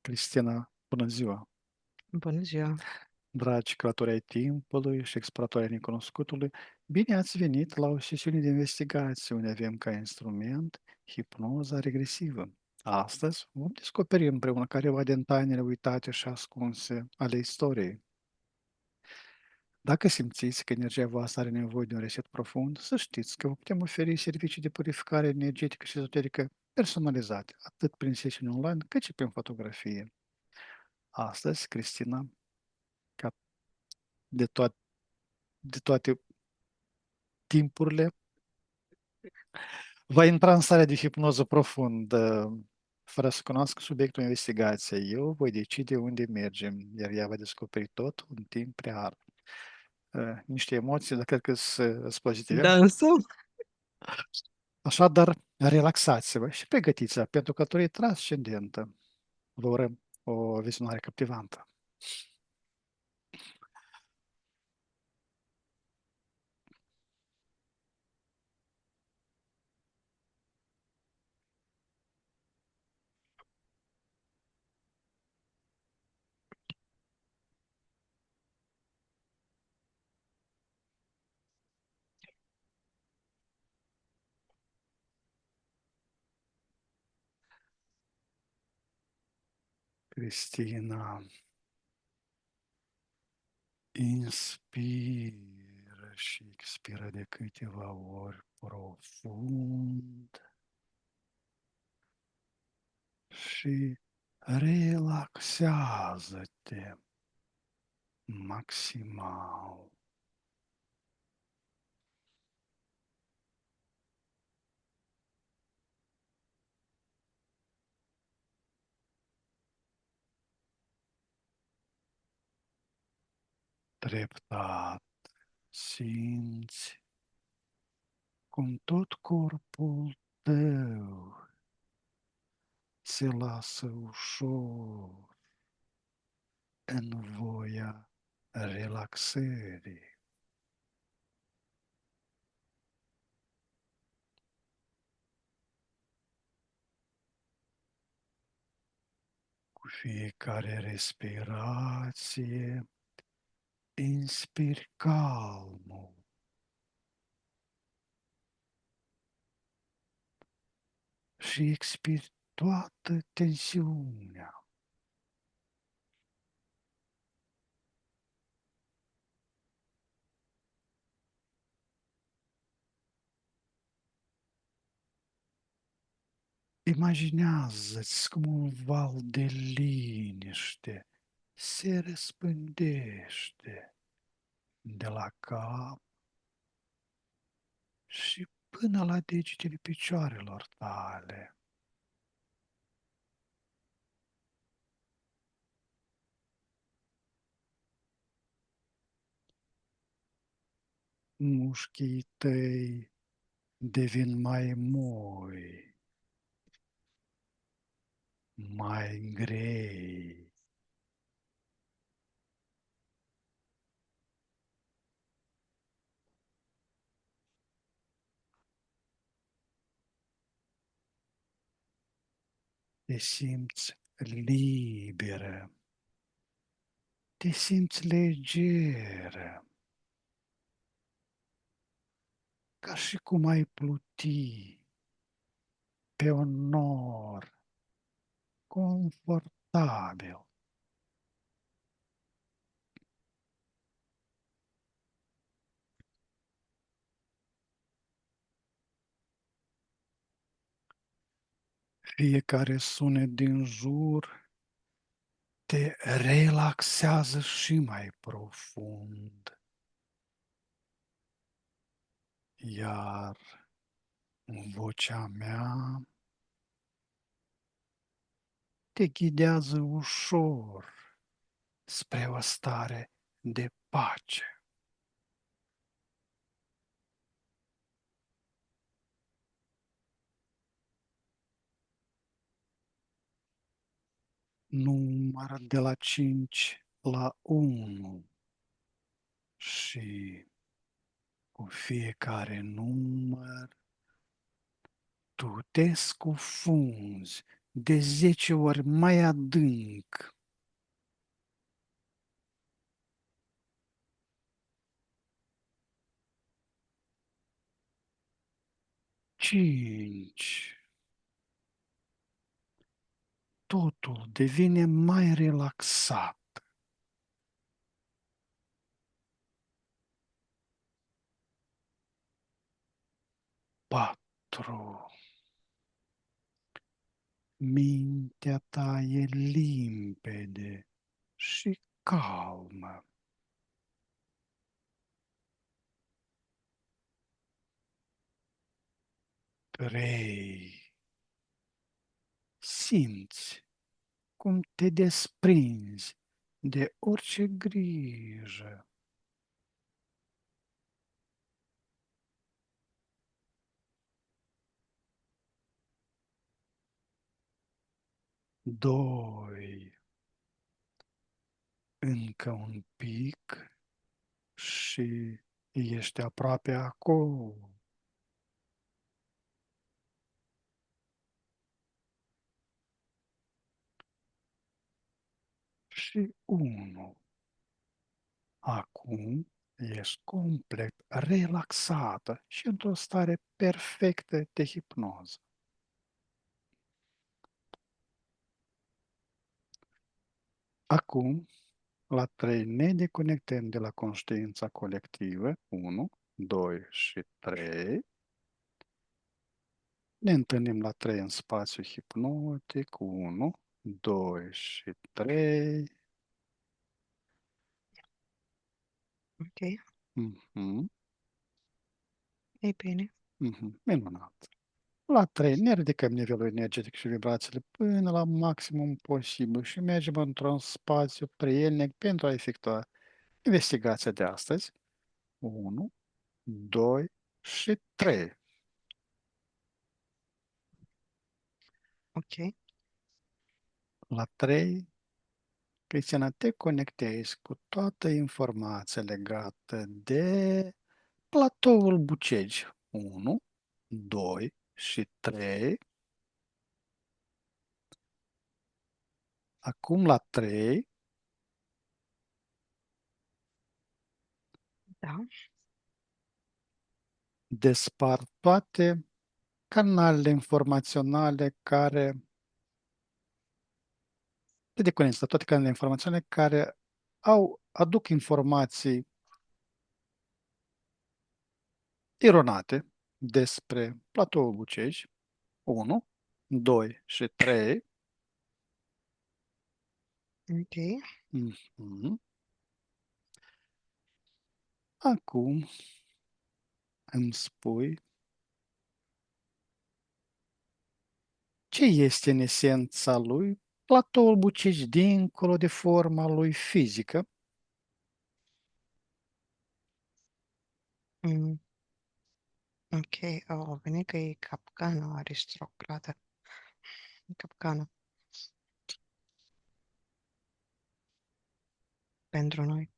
Cristina, bună ziua! Bună ziua! Dragi călători ai timpului și exploratori ai necunoscutului, bine ați venit la o sesiune de investigație unde avem ca instrument hipnoza regresivă. Astăzi vom descoperi împreună careva din tainele uitate și ascunse ale istoriei. Dacă simțiți că energia voastră are nevoie de un reset profund, să știți că vă putem oferi servicii de purificare energetică și ezoterică personalizate, atât prin sesiuni online, cât și prin fotografie. Astăzi, Cristina, ca de toate timpurile, va intra în starea de hipnoză profundă, fără să cunoască subiectul investigației. Eu voi decide unde mergem, iar ea va descoperi tot în timp real. Niște emoții, dar cred că sunt pozitive. Da, însă, Așadar, relaxați-vă și pregătiți-vă pentru călătorie transcendentă. Vă urăm o vizionare captivantă. Cristina, inspiră și expiră de câteva ori profund și relaxează-te maximal. Treptat simți cum tot corpul tău se lasă ușor în voia relaxării. Cu fiecare respirație, inspiri calmul și expiri toată tensiunea. Imaginează-ți cum un val de liniște se răspândește de la cap și până la degetele picioarelor tale. Mușchii tăi devin mai moi, mai grei. Te simți liberă, te simți legeră, ca și cum ai pluti pe un nor confortabil. Fiecare sunet din jur te relaxează și mai profund, iar vocea mea te ghidează ușor spre o stare de pace. Număr de la 5 la 1 și cu fiecare număr tu te scufunzi de 10 ori mai adânc. Cinci. Totul devine mai relaxat. 4. Mintea ta e limpede și calmă. 3. Simți cum te desprinzi de orice grijă. 2. Încă un pic și ești aproape acolo. Și 1. Acum ești complet relaxată și într-o stare perfectă de hipnoză. Acum, la 3, ne deconectăm de la conștiința colectivă. 1, 2 și 3. Ne întâlnim la 3 în spațiu hipnotic. 1, 2 și 3. Ok, Mhm, e bine. minunat. La 3 ne ridicăm nivelul energetic și vibrațiile până la maximum posibil și mergem într-un spațiu prielnic pentru a efectua investigația de astăzi. 1, 2 și 3. Ok, La 3, Cristiana, te conectezi cu toată informația legată de platoul Bucegi. 1, 2 și 3. Acum la 3 da, despart toate canalele informaționale care te deconectă, toate canalele informaționale care aduc informații eronate despre platoul Bucegi. 1, 2 și 3. ok. Mhm. Acum îmi spui ce este în esența lui platoul Bucegi dincolo de forma lui fizică. Mm, ok, au venit că e capcană aristocrată. E capcană pentru noi.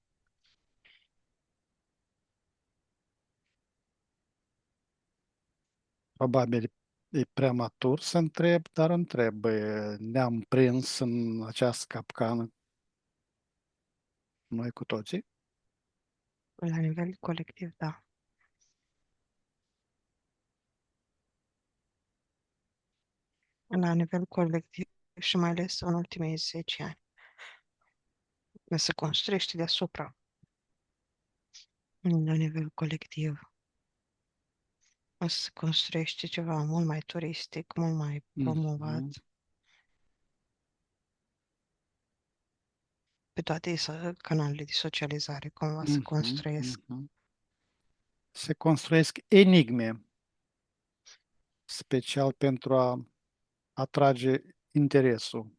Probabil e prematur să întreb, dar întreb, ne-am prins în această capcană noi cu toții? La nivel colectiv, da. La nivel colectiv și mai ales în ultimii 10 ani. Se construiește deasupra, la nivel colectiv. Se construiește ceva mult mai turistic, mult mai Mhm, promovat pe toate canalele de socializare, cumva se mhm, construiesc. mhm. Se construiesc enigme special pentru a atrage interesul.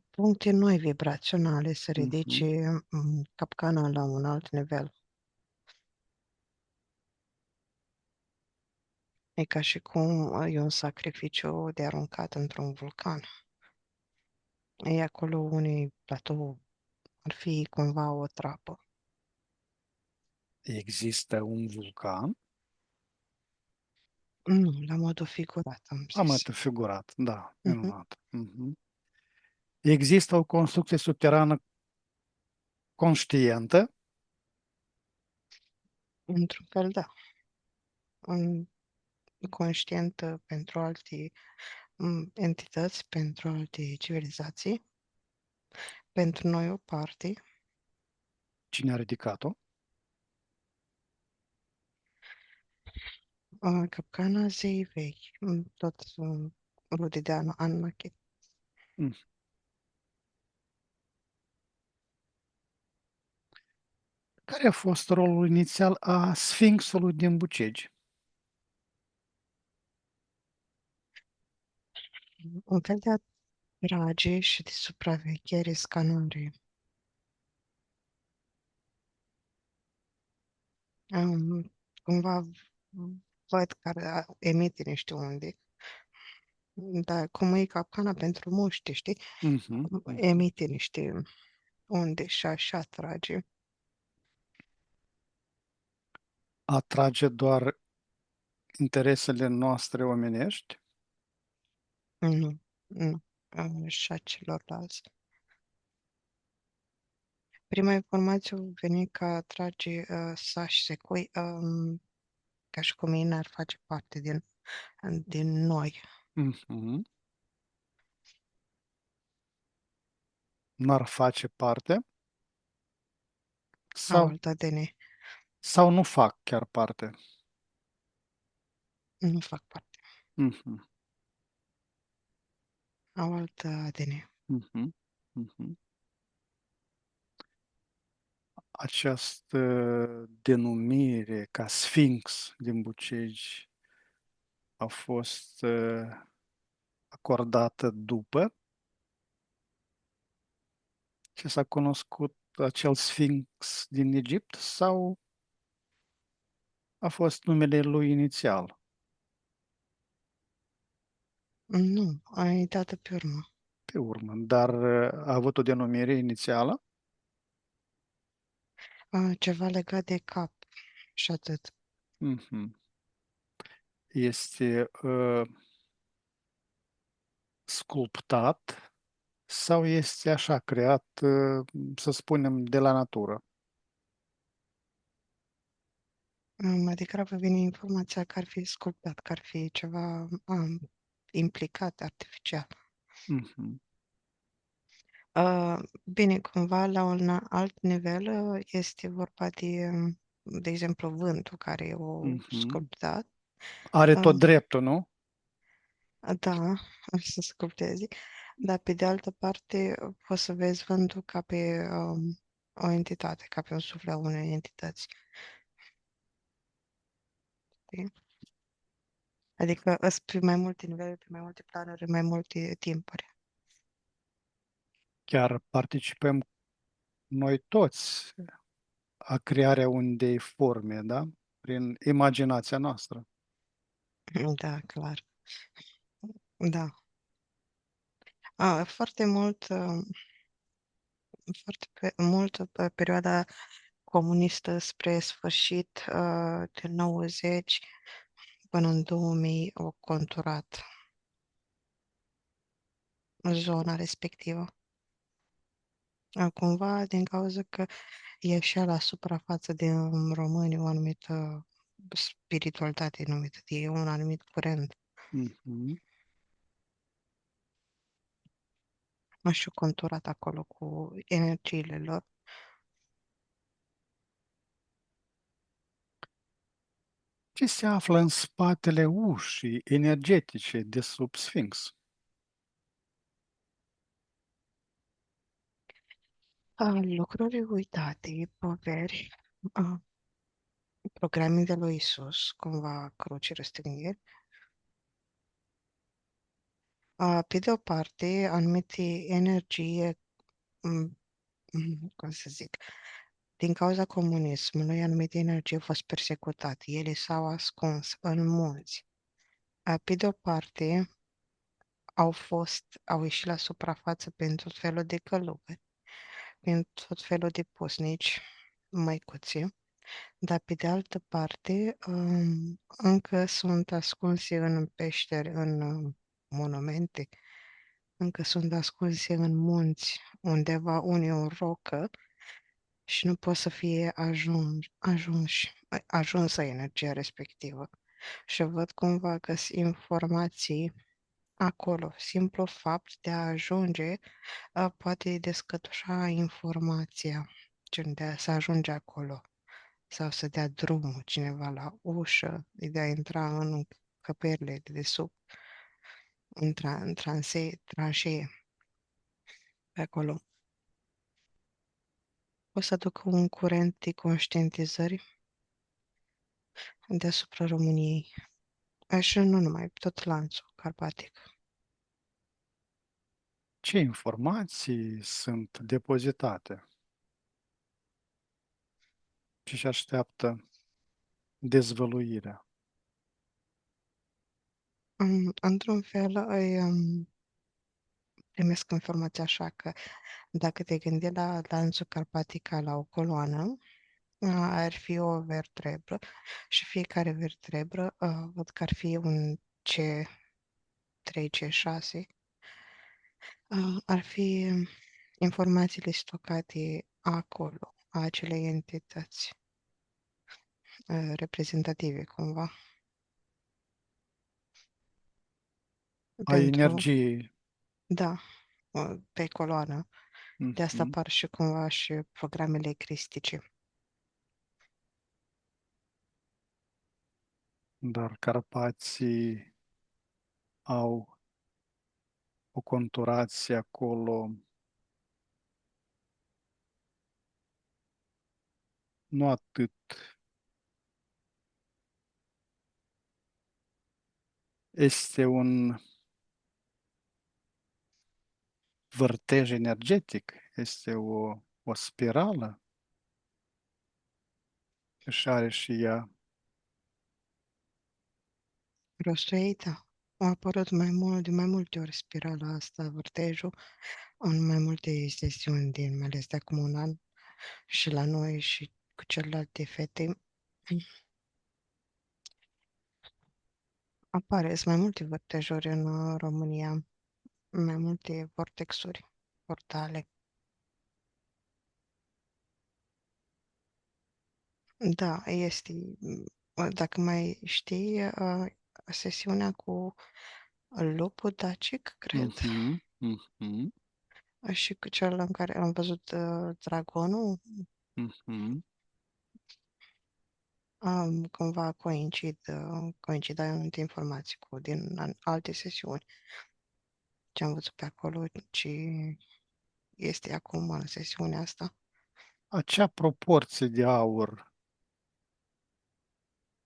Puncte noi vibraționale să Mhm, ridice capcana la un alt nivel. E ca și cum e un sacrificiu de aruncat într-un vulcan. E acolo unui platou, ar fi cumva o trapă. Există un vulcan? Nu, la modul figurat, am Am zis. figurat, da, Mhm. minunat. Mhm. Există o construcție subterană conștientă, Într-un fel, da. Un conștient pentru alte entități, pentru alte civilizații, pentru noi o parte, cine a ridicat-o? capcana zei vechi, tot rude de Anunnaki. Mm. Care a fost rolul inițial a Sfinxului din Bucegi? Un fel de atrage și de supraveghere, scanare. Cumva văd care emite niște unde, dar cum e capcana pentru muște, știi? Mhm, mhm. Emite niște unde și așa atrage. Atrage doar interesele noastre omenești? Nu, nu, și a celorlalți. Prima informație a venit că atrage Sași Secui, ca și cum ei n-ar face parte din noi. Mhm. N-ar face parte Au sau, alt ADN, sau nu fac chiar parte? nu fac parte. Mhm, Au alt ADN. mhm, mhm. Această denumire ca Sfinx din Bucegi a fost acordată după ce s-a cunoscut acel Sfinx din Egipt sau a fost numele lui inițial? Nu, ai dat pe urmă. Pe urmă, dar a avut o denumire inițială? Ceva legat de cap și atât. Mhm. Este sculptat sau este așa creat, să spunem, de la natură? Mai degrabă vine informația că ar fi sculptat, că ar fi ceva implicat artificial. Mhm, Bine, cumva la un alt nivel este vorba de exemplu, vântul care o mhm. sculptat. Are Uh, tot dreptul, nu? da, să sculptezi, dar pe de altă parte poți să vezi vântul ca pe o entitate, ca pe un suflet al unei entități. Știi? Adică sunt pe mai multe nivele, pe mai multe planuri, în mai multe timpuri. Chiar participăm noi toți a crearea unei forme, da? Prin imaginația noastră. Da, clar. Da. Foarte mult, mult pe perioada comunistă spre sfârșit, din 90 până în 2000 au conturat zona respectivă. Cumva din cauza că ieșea la suprafață din români o anumită spiritualitate numită, de un anumit curent. Mhm. Și conturat acolo cu energiile lor. Ce se află în spatele ușii energetice de sub Sfinx? Lucruri uitate, poveri, programe de lui Isus, cumva cruci răstigniri. Pe de o parte, anumite energie, cum să zic, din cauza comunismului, anumite energie au fost persecutate. Ele s-au ascuns în munți. Pe de o parte, au ieșit la suprafață pentru tot felul de călugări, pentru tot felul de pusnici, măicuți. Dar pe de altă parte, încă sunt ascunse în peșteri, în monumente, încă sunt ascunse în munți, undeva unde o rocă și nu pot să fie ajunsă energia respectivă. Și văd cumva că sunt informații acolo. Simplu fapt de a ajunge poate descătușa informația, gen de a să ajunge acolo sau să dea drumul cineva la ușă, de a intra în încăperile de sub, în tranșee pe acolo. O să aducă un curent de conștientizări deasupra României. Așa nu numai, tot lanțul carpatic. Ce informații sunt depozitate și așteaptă dezvăluirea? Într-un fel, primesc informația așa că dacă te gândi la lanțul carpatic ca la o coloană, ar fi o vertebră și fiecare vertebră văd că ar fi un C3, C6, ar fi informațiile stocate acolo, a acelei entități reprezentative cumva A pentru, energiei. da, pe coloană. De asta Mhm. apar și cumva și programele cristice. Dar Carpații au o conturație acolo, nu atât. Este un vârtej energetic, este o spirală și are și ea. Rostoită. A apărut de mai multe ori spirala asta, vârtejul, în mai multe sesiuni din, mai ales de acum un an, și la noi și cu celelalte fete. Sunt mai multe vârtejuri în România, mai multe vortexuri, portale. Da, este, dacă mai știi, sesiunea cu lupul dacic, cred, Mhm, mhm, și cu cel în care am văzut dragonul, cumva coincid anumite informații din alte sesiuni ce am văzut pe acolo, ci este acum în sesiunea asta. Acea proporție de aur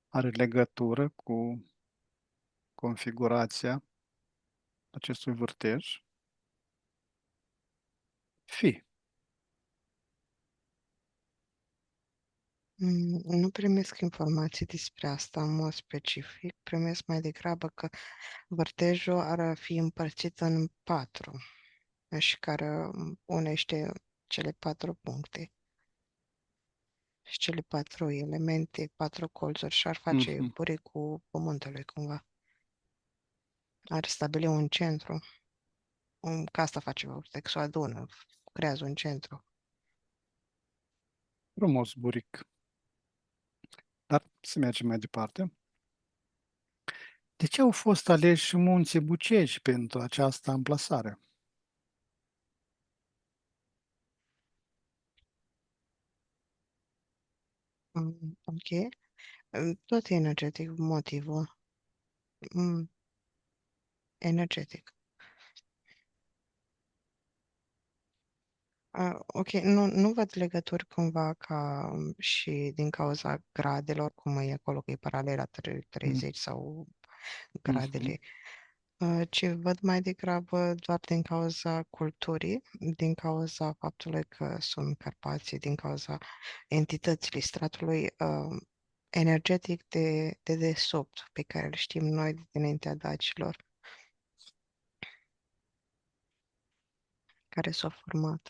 are legătură cu configurația acestui vârtej? Fi. Nu primesc informații despre asta în mod specific, primesc mai degrabă că vârtejul ar fi împărțit în patru și care unește cele patru puncte și cele patru elemente, patru colțuri și ar face Mhm. buricul pământului cumva. Ar stabili un centru. Ca asta face Vortex, o adună, creează un centru. Frumos buric. Dar să mergem mai departe. De ce au fost aleși munții Bucegi pentru această amplasare? Ok. Tot e energetic motivul. Mm, energetic. Ok, nu văd legături cumva ca și din cauza gradelor, cum e acolo că e paralela Mm, 30 sau mhm. gradele, ci văd mai degrabă doar din cauza culturii, din cauza faptului că sunt Carpații, din cauza entității stratului energetic de desubt pe care îl știm noi dinaintea dacilor, care s-au format.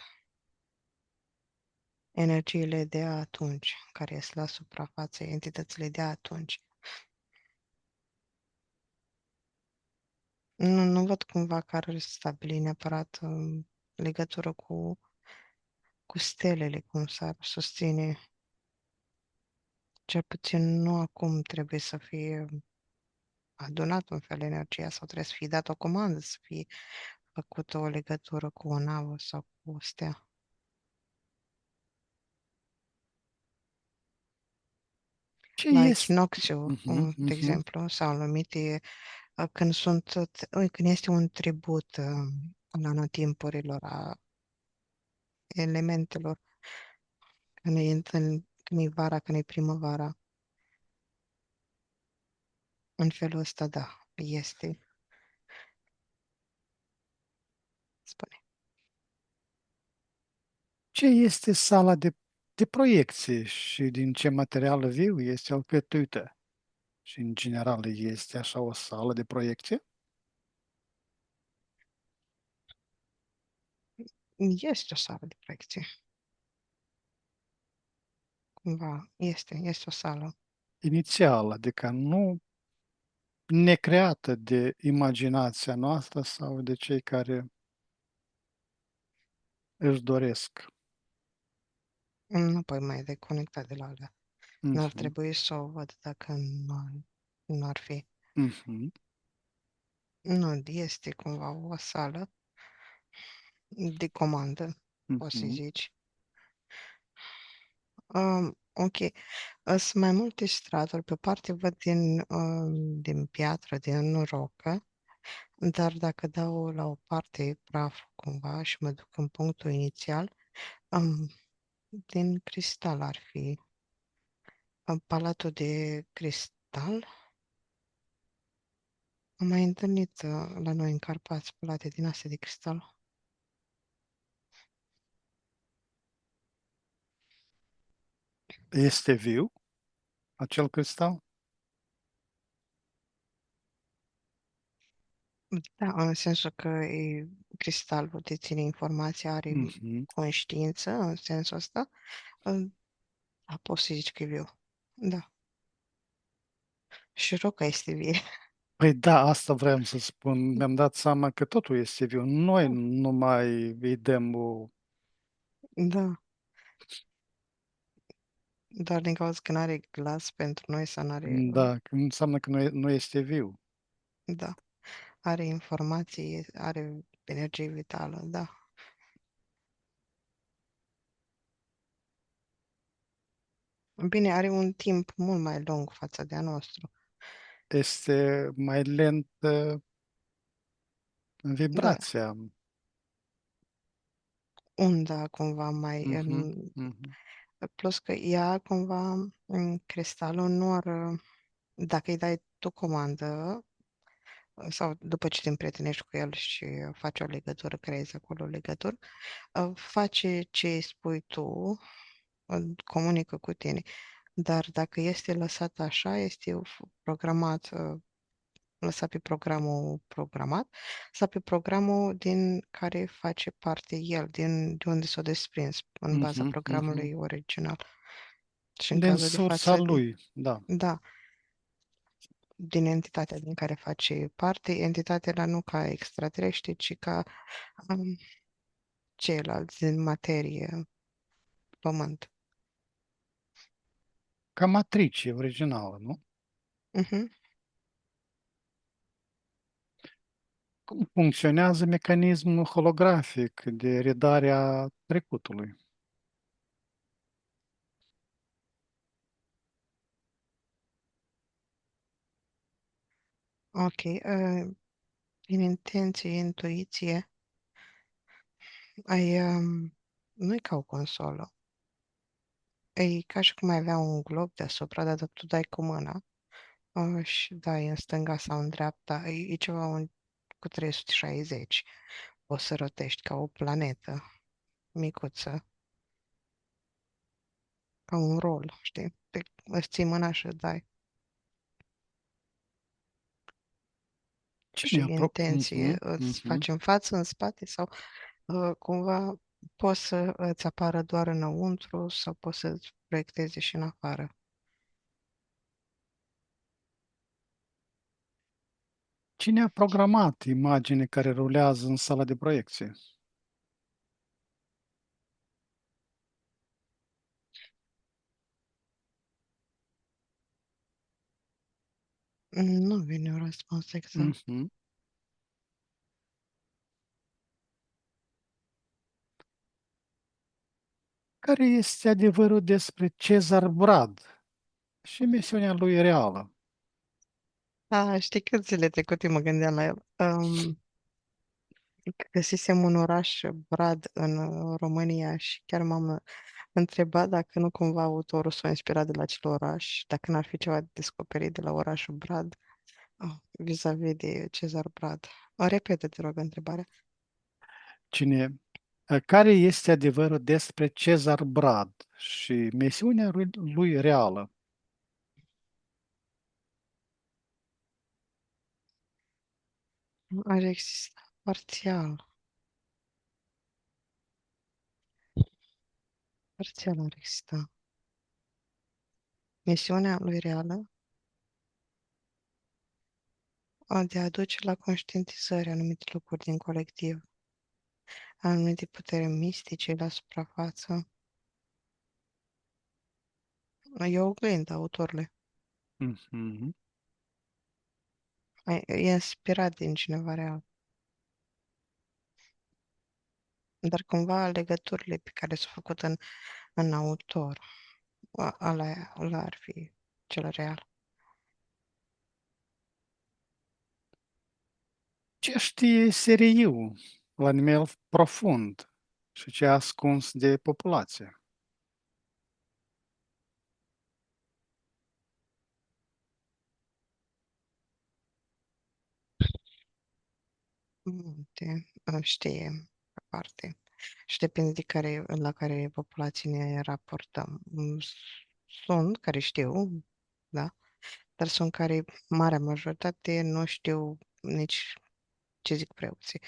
energiile de atunci, care sunt la suprafață, entitățile de atunci. Nu văd cumva că ar stabili neapărat legătură cu stelele, cum s-ar susține. Cel puțin nu acum trebuie să fie adunat un fel energia sau trebuie să fie dat o comandă să fie făcută o legătură cu o navă sau cu o stea. Ce La este? echinoxiu, Mhm, de mhm. exemplu, sau numite când când este un tribut al anotimpurilor, a elementelor, când e vara, când e primăvara, în felul ăsta, da, este, spune. Ce este sala de proiecție și din ce material viu este alcătuită? Și în general este așa o sală de proiecție? Este o sală de proiecție, cumva, este o sală. Inițial, adică nu necreată de imaginația noastră sau de cei care își doresc. Nu păi mai deconectat de la alea. N-ar Mhm, trebui să o văd dacă nu ar fi. mhm, Nu, este cumva o sală de comandă, poți să mhm. zici. Ok, sunt mai multe straturi. Pe o parte văd din piatră, din rocă, dar dacă dau la o parte praf cumva și mă duc în punctul inițial, um, din cristal ar fi. Palatul de cristal. Am mai întâlnit la noi în Carpați palate din astea de cristal. Este viu acel cristal? Da, în sensul că cristalul deține informație, are Mhm. conștiință, în sensul ăsta. Da, poți să zici că e viu. Da. Și roca este vie. Păi da, asta vreau să spun. Mi-am dat seama că totul este viu. Noi nu mai îi dăm o... Da, doar din cauza că nu are glas pentru noi să nu are, Da, că înseamnă că nu este viu. da, are informații, are energie vitală, da. Bine, are un timp mult mai lung față de a nostru. Este mai lent în Da, vibrația. unda cumva mai Mhm, mhm, plus că ea cumva cristalul nu ar dacă îi dai tu comandă sau după ce te împrietenești cu el și faci o legătură, creezi acolo o legătură, face ce îi spui tu, comunică cu tine. Dar dacă este lăsat așa, este programat, lăsat pe programul programat sau pe programul din care face parte el, de unde s-a desprins în baza mhm, mhm. programului original. Și în Din cazul de sursa față, lui, da. da, din entitatea din care face parte, entitatea nu ca extraterestri, ci ca um, ceilalți din materie, pământ. Ca matrice originală, nu? Mhm. Cum funcționează mecanismul holografic de redare a trecutului? Ok. Din intenție, intuiție, nu e ca o consolă. E ca și cum ai avea un glob deasupra, dar tu dai cu mâna și dai în stânga sau în dreapta. E ceva cu 360. O să rotești ca o planetă micuță, ca un rol, știi? Îți ții mâna și dai. Cine Și e intenție, Mhm, îți mhm. faci în față, în spate sau cumva Poți să îți apară doar înăuntru sau poți să-ți proiecteze și în afară. Cine a programat imagine care rulează în sala de proiecție? Nu vine un răspuns exact. Mhm. Care este adevărul despre Cezar Brad și misiunea lui reală? Știi că zile trecute mă gândeam la el. Găsisem un oraș, Brad, în România și chiar m-am întrebat dacă nu cumva autorul s-a inspirat de la acel oraș, dacă n-ar fi ceva de descoperit de la orașul Brad, vis-a-vis de Cezar Brad. O repetă, te rog, întrebarea. Care este adevărul despre Cezar Brad și misiunea lui reală? Ar exista parțial. Parțial ar exista. Misiunea lui reală de a aduce la conștientizare anumite lucruri din colectiv, anumite putere mistice la suprafață. E o oglindă, autorule. Mhm. E inspirat din cineva real. Dar cumva legăturile pe care s-au făcut în autor, ăla ar fi cel real. Ce știe SRI-ul la nivel profund și ce a ascuns de populație? Multe știe pe parte. Și depinde de la care populație ne raportăm. Sunt care știu, da, dar sunt care, marea majoritate, nu știu nici ce zic preoții.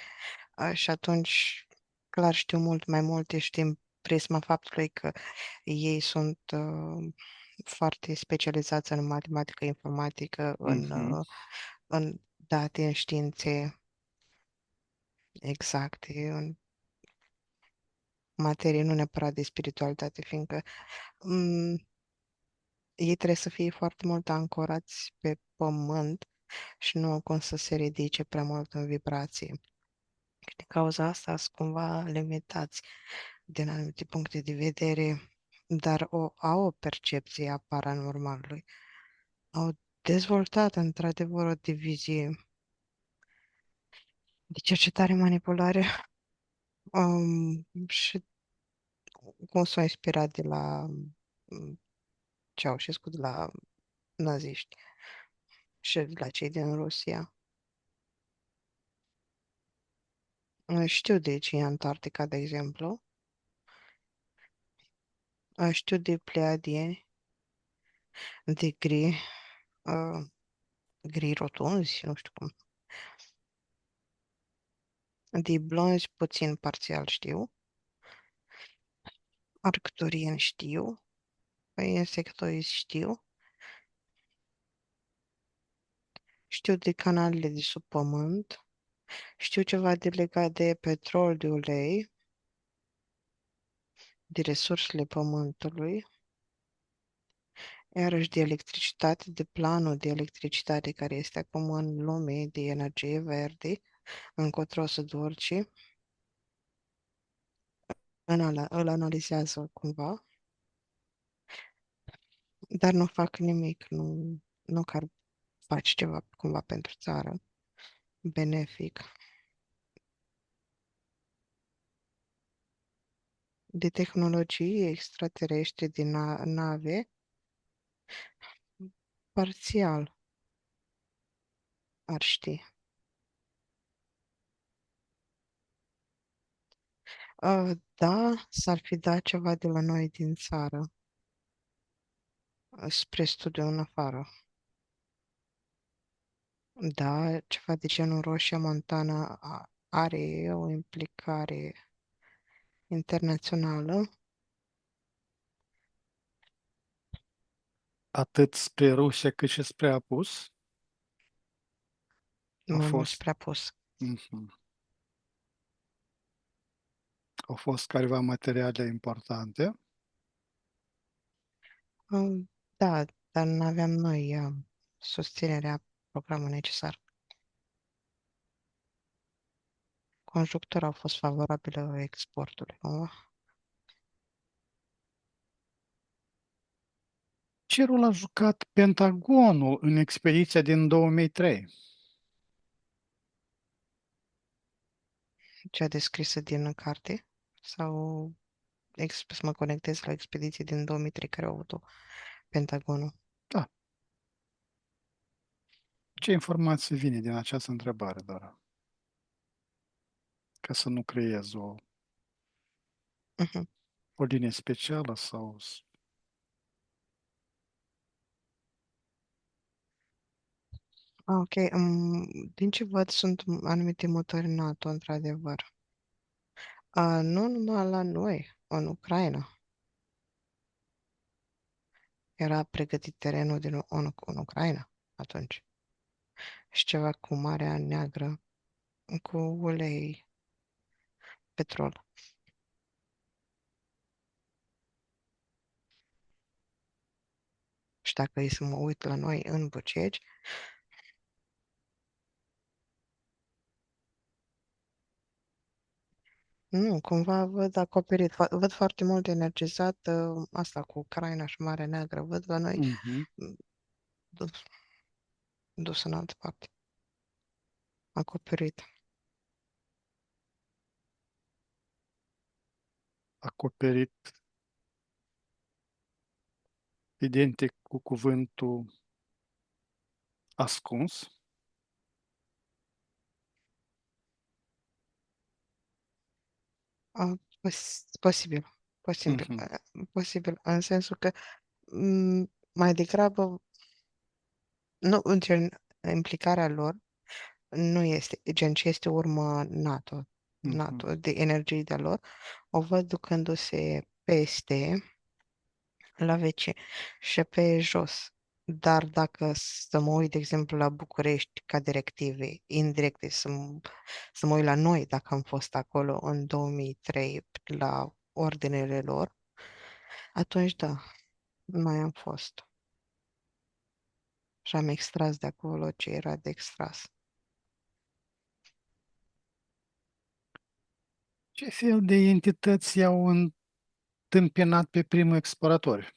Și atunci, clar, știu mult mai multe, știm prisma faptului că ei sunt foarte specializați în matematică, informatică, Mhm. în date, în științe exacte, în materie, nu neapărat de spiritualitate, fiindcă ei trebuie să fie foarte mult ancorați pe pământ și nu cum să se ridice prea mult în vibrație. Din cauza asta sunt cumva limitați din anumite puncte de vedere, dar au o percepție a paranormalului. Au dezvoltat într-adevăr o divizie de cercetare-manipulare și cum s-au inspirat de la Ceaușescu, de la naziști și de la cei din Rusia. Știu de ce e Antarctica, de exemplu. Știu de pleiadieni, de uh, gri rotunzi, nu știu cum. De blonzi puțin parțial știu. Arcturieni știu. Insectoizi știu. Știu de canalele de sub pământ. Știu ceva de legat de petrol, de ulei, de resursele pământului, iarăși de electricitate, de planul de electricitate care este acum în lume, de energie verde, încotro o să duci, îl analizează cumva, dar nu fac nimic, nu că ar face ceva cumva pentru țară, benefic. De tehnologii extraterestri din nave, parțial ar ști. Da, s-ar fi dat ceva de la noi din țară spre studiu în afară. Da, ceva de genul Roșia Montana are o implicare internațională, atât spre Rusia cât și spre apus, au mai mult fost, spre apus. mhm, au fost careva materiale importante. Da, dar nu aveam noi susținerea programului necesar. Conjunctura a fost favorabilă exportului, cumva. Ce rol a jucat Pentagonul în expediția din 2003? Cea descrisă din carte sau să mă conectez la expediții din 2003 care au avut-o Pentagonul. Da. Ce informație vine din această întrebare, doar? Ca să nu creez Mhm. o linie specială sau... Ok, din ce văd sunt anumite motori NATO, într-adevăr. Nu numai la noi, în Ucraina. Era pregătit terenul în Ucraina atunci. Și ceva cu Marea Neagră, cu ulei, petrol. Și dacă e să mă uit la noi în Bucegi, nu, cumva văd acoperit, văd foarte mult energizat asta cu Ucraina și Marea Neagră, văd la noi Mhm. mm, dus, dus în altă parte, acoperit. Acoperit identic cu cuvântul ascuns. Posibil, posibil, Mhm. posibil, în sensul că mai degrabă, nu, în gen, implicarea lor nu este, gen, ce este urmă NATO, Mhm. NATO, de energii de lor, o văd ducându-se peste la WC și pe jos. Dar dacă să mă uit, de exemplu, la București ca directive indirecte, să mă uit la noi, dacă am fost acolo în 2003 la ordinele lor, atunci da, mai am fost. Și am extras de acolo ce era de extras. Ce fel de entități i-au întâmpinat pe primul explorator?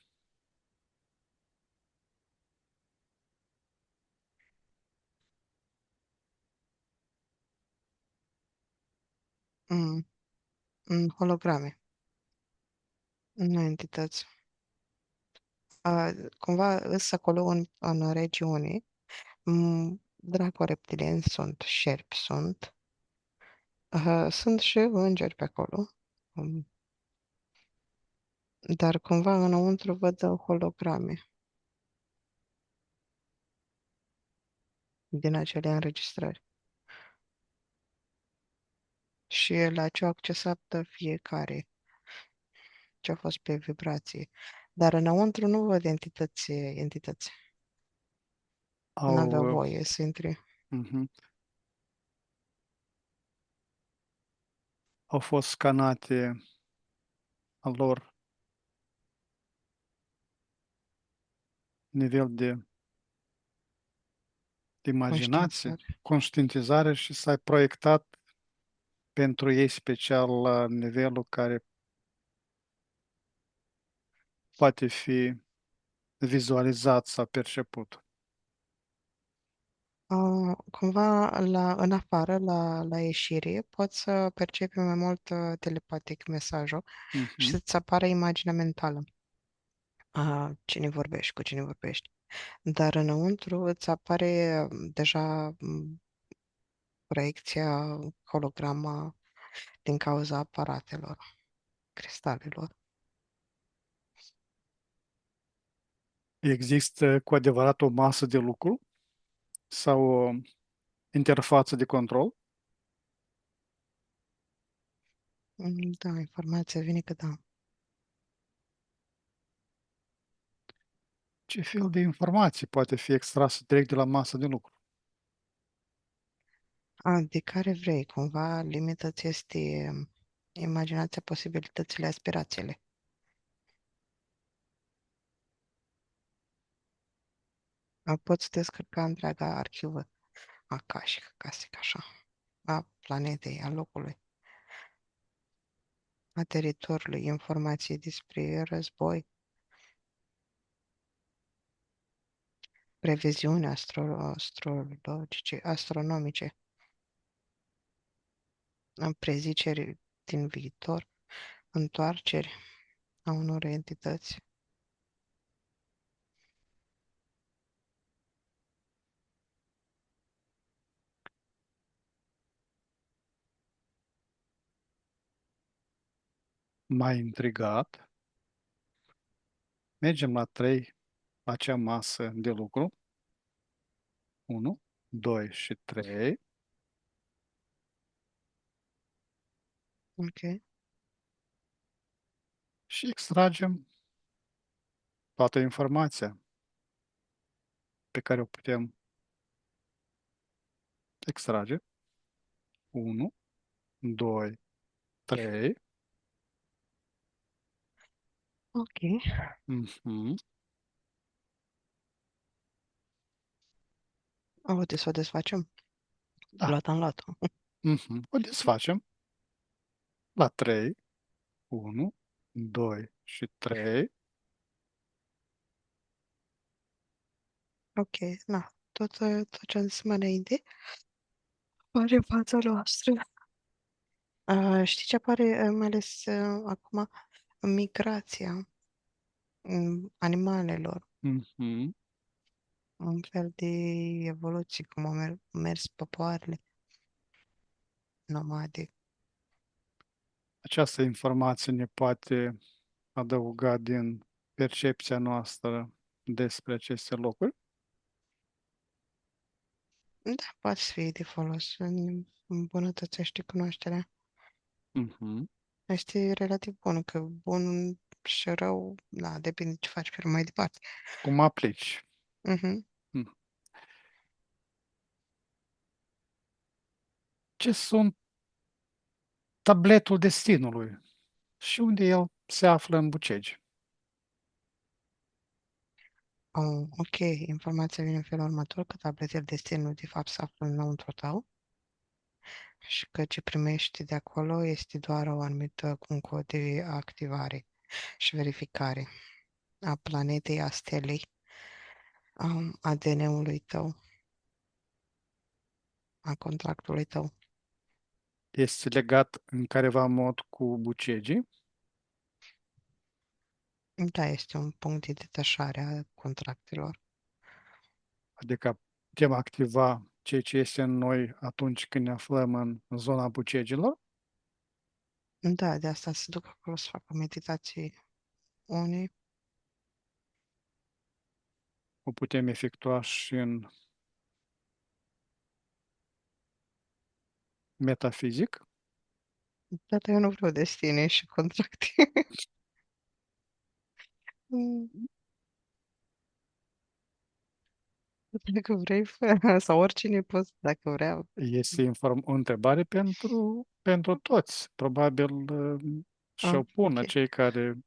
Mm, holograme, nu entități. Cumva îs acolo în regiune, draco reptilieni sunt, șerpi sunt, sunt și îngeri pe acolo, um, dar cumva înăuntru văd holograme din acele înregistrări. Și la ce au accesat fiecare, ce a fost pe vibrație. Dar înăuntru nu văd entități. N-avea Au, voie să intre. mhm. Au fost scanate al lor nivel de imaginație, Conștiințare. conștientizare și s-a proiectat pentru ei special la nivelul care poate fi vizualizat sau perceput. Cumva în afară, la ieșire, poți să percepi mai mult telepatic mesajul și Mhm. să-ți apară imaginea mentală. Cine vorbești, cu cine vorbești. Dar înăuntru îți apare deja proiecția, holograma din cauza aparatelor, cristalelor. Există cu adevărat o masă de lucru sau o interfață de control? Da, informația vine că da. Ce fel de informație poate fi extrasă direct de la masa de lucru? De care vrei, cumva, limita-ți este imaginația, posibilitățile, aspirațiile. Poți descărca întreaga arhivă acașică, ca să zic așa, a planetei, a locului, a teritoriului, informații despre război, previziuni astrologice, astronomice, în preziceri din viitor, întoarceri a unor entități. Mai intrigat, mergem la 3, la acea masă de lucru. 1, 2 și 3 Ok, și extragem toată informația pe care o putem extrage. 1, 2, 3. ok. Mhm. Uite, să o desfacem. Da. Luat am luat. Mhm. O desfacem la 3. 1, 2 și 3. Ok, na, tot ce am zis mai înainte apare în fața noastră. Știi ce apare, mai ales acum? Migrația animalelor, Mhm. un fel de evoluție, cum au mers popoarele nomadic. Această informație ne poate adăuga din percepția noastră despre aceste locuri. Da, poate fi de folos, îmbunătățește cunoașterea. Mhm. Este relativ bun, că bun și rău, da, depinde ce faci pe mai departe. Cum aplici? Mhm. Mhm. Ce sunt tabletul destinului și unde el se află în bucegi? Oh, ok, informația vine în felul următor, că tabletele destinului de fapt se află înăuntru tău și că ce primești de acolo este doar o anumită un cod de activare și verificare a planetei, a stelei, a ADN-ului tău, a contractului tău. Este legat în careva mod cu bucegii, Da, este un punct de detașare a contractelor. adică putem activa ceea ce este în noi atunci când ne aflăm în zona bucegilor. Da, de asta se duc acolo să facă meditații unii. O putem efectua și în metafizic. Dar eu nu vreau destine și contracte. Mm, Dacă vrei, fă, sau oricine poți, dacă vreau. Este o întrebare pentru toți. Probabil și-o pună Ok. cei care...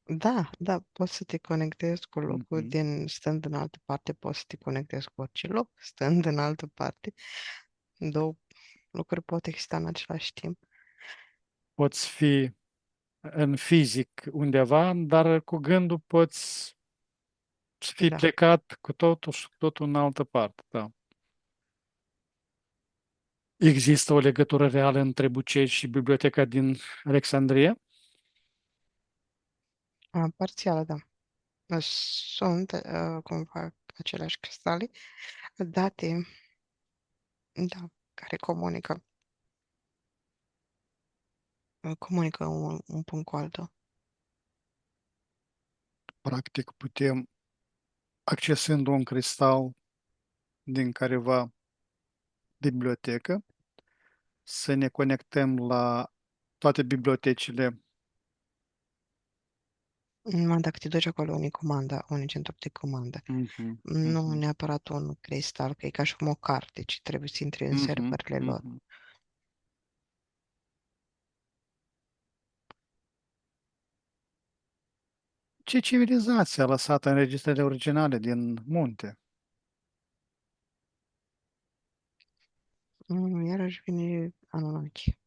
Da, da, poți să te conectezi cu locul Mhm. din stând în altă parte, poți să te conectezi cu orice loc, stând în altă parte. Două lucruri pot exista în același timp. Poți fi în fizic undeva, dar cu gândul poți să fii Da. plecat cu totul și cu totul în altă parte. Da. Există o legătură reală între Bucegi și biblioteca din Alexandria? Parțială, da. Sunt cumva aceleași cristale date, da, care comunică un punct cu altul. Practic, putem, accesând un cristal din careva bibliotecă, să ne conectăm la toate bibliotecile. Numai dacă te duci acolo unii comandă, unii centru de comandă. Mhm, Nu mhm, neapărat un cristal, că e ca și cum o carte, ci trebuie să intri în mhm, serverele lor. mhm. Ce civilizație a lăsat înregistrările originale din munte? Iarăși vine Anunnaki.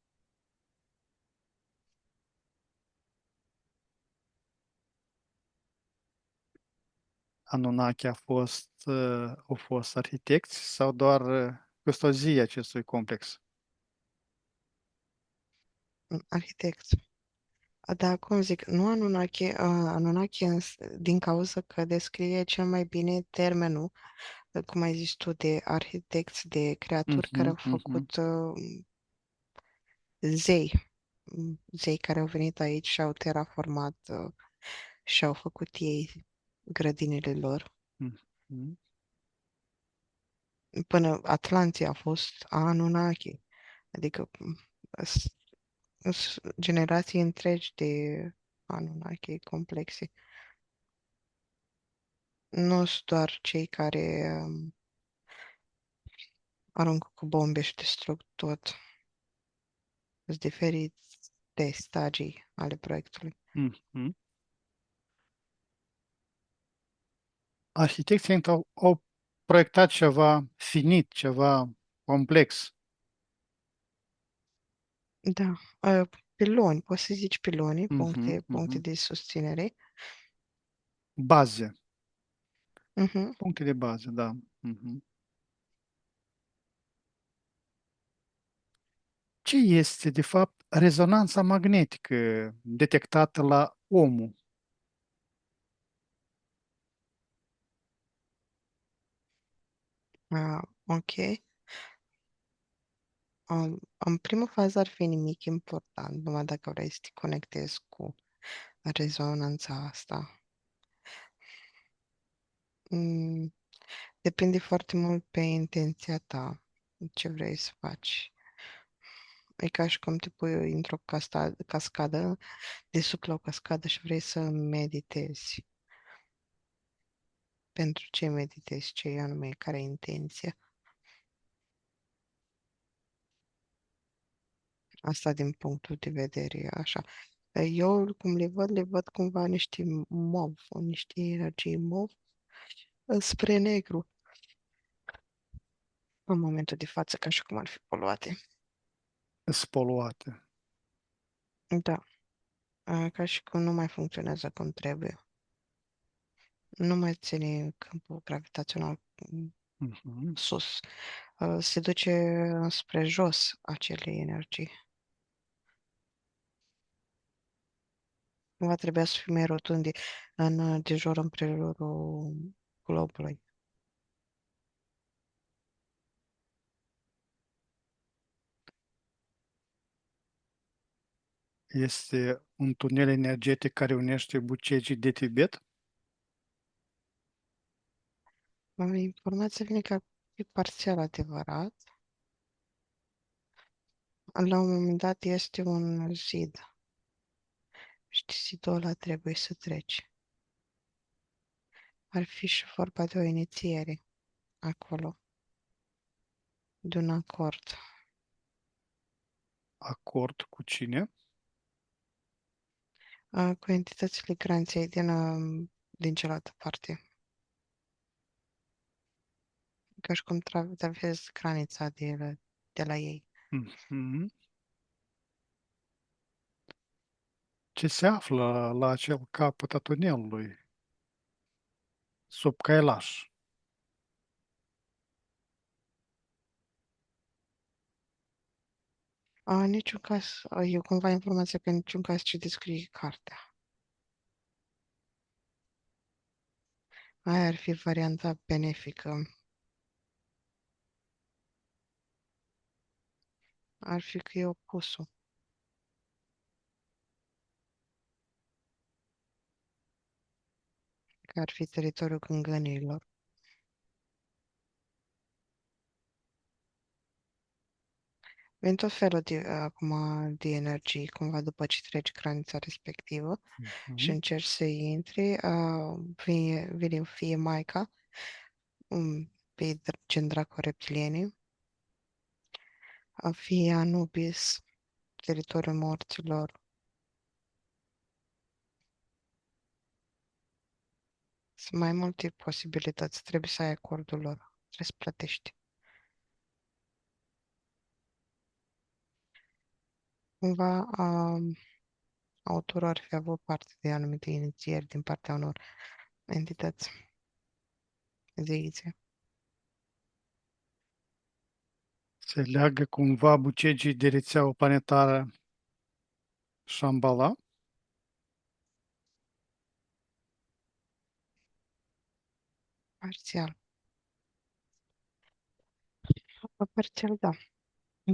Anunnaki au fost arhitecți sau doar custozii acestui complex? Arhitect. Da, cum zic, nu Anunnaki, Anunnaki din cauza că descrie cel mai bine termenul, cum ai zis tu, de arhitecți, de creaturi care Mhm, au mhm, făcut zei, zei care au venit aici și au terraformat și au făcut ei grădinile lor. mhm. Până Atlantia a fost a Anunnaki, adică generații întregi de Anunnaki complexe. Nu sunt doar cei care aruncă cu bombe și distrug tot. Sunt diferite stagii ale proiectului. Mhm. Arhitecții au proiectat ceva finit, ceva complex. Da, piloni, poți să zici piloni, Mhm, puncte mhm. de susținere. Baze, Mhm. puncte de bază, da. Mhm. Ce este, de fapt, rezonanța magnetică detectată la omul? Ok. În prima fază ar fi nimic important, numai dacă vrei să te conectezi cu rezonanța asta. Mm, Depinde foarte mult pe intenția ta, ce vrei să faci. E ca și cum te pui într-o cascadă, de sub la o cascadă și vrei să meditezi. Pentru ce meditezi, ce anume, care e intenția. Asta din punctul de vedere, așa. Eu, cum le văd cumva niște mov, niște energii mov spre negru în momentul de față, ca și cum ar fi poluate. Spoluate. Da, ca și cum nu mai funcționează cum trebuie. Nu mai ține câmpul gravitațional Mhm. sus. Se duce spre jos acele energii. Nu va trebui să fie mai rotunde de jur împrejurul globului. Este un tunel energetic care unește Bucegii de Tibet. Informația vine ca e parțial adevărat. La un moment dat este un zid. Și zidul ăla trebuie să treci. Ar fi și vorba de o inițiere acolo, de un acord. Acord cu cine? Cu entitățile granței din cealaltă parte. Ca și cum traversezi granița de la ei. Mhm. Ce se află la acel capăt a tunelului, sub Kailash? În niciun caz, eu cumva informația că în niciun caz ce descrie cartea. Aia ar fi varianta benefică. Ar fi că e opusul. Că ar fi teritoriul gângănilor. Vin tot felul acum de energii, cumva după ce treci granița respectivă și Mhm. încerci să intri, vine fie Maica, pe gen dracu reptilienii, fie Anubis, teritoriul morților. Sunt mai multe posibilități, trebuie să ai acordul lor, trebuie să plătești. Cumva, autorul ar fi avut parte de anumite inițieri din partea unor entități zeițe. Se leagă cumva bucegii de rețeaua planetară Shambhala? Parțial. Parțial, da.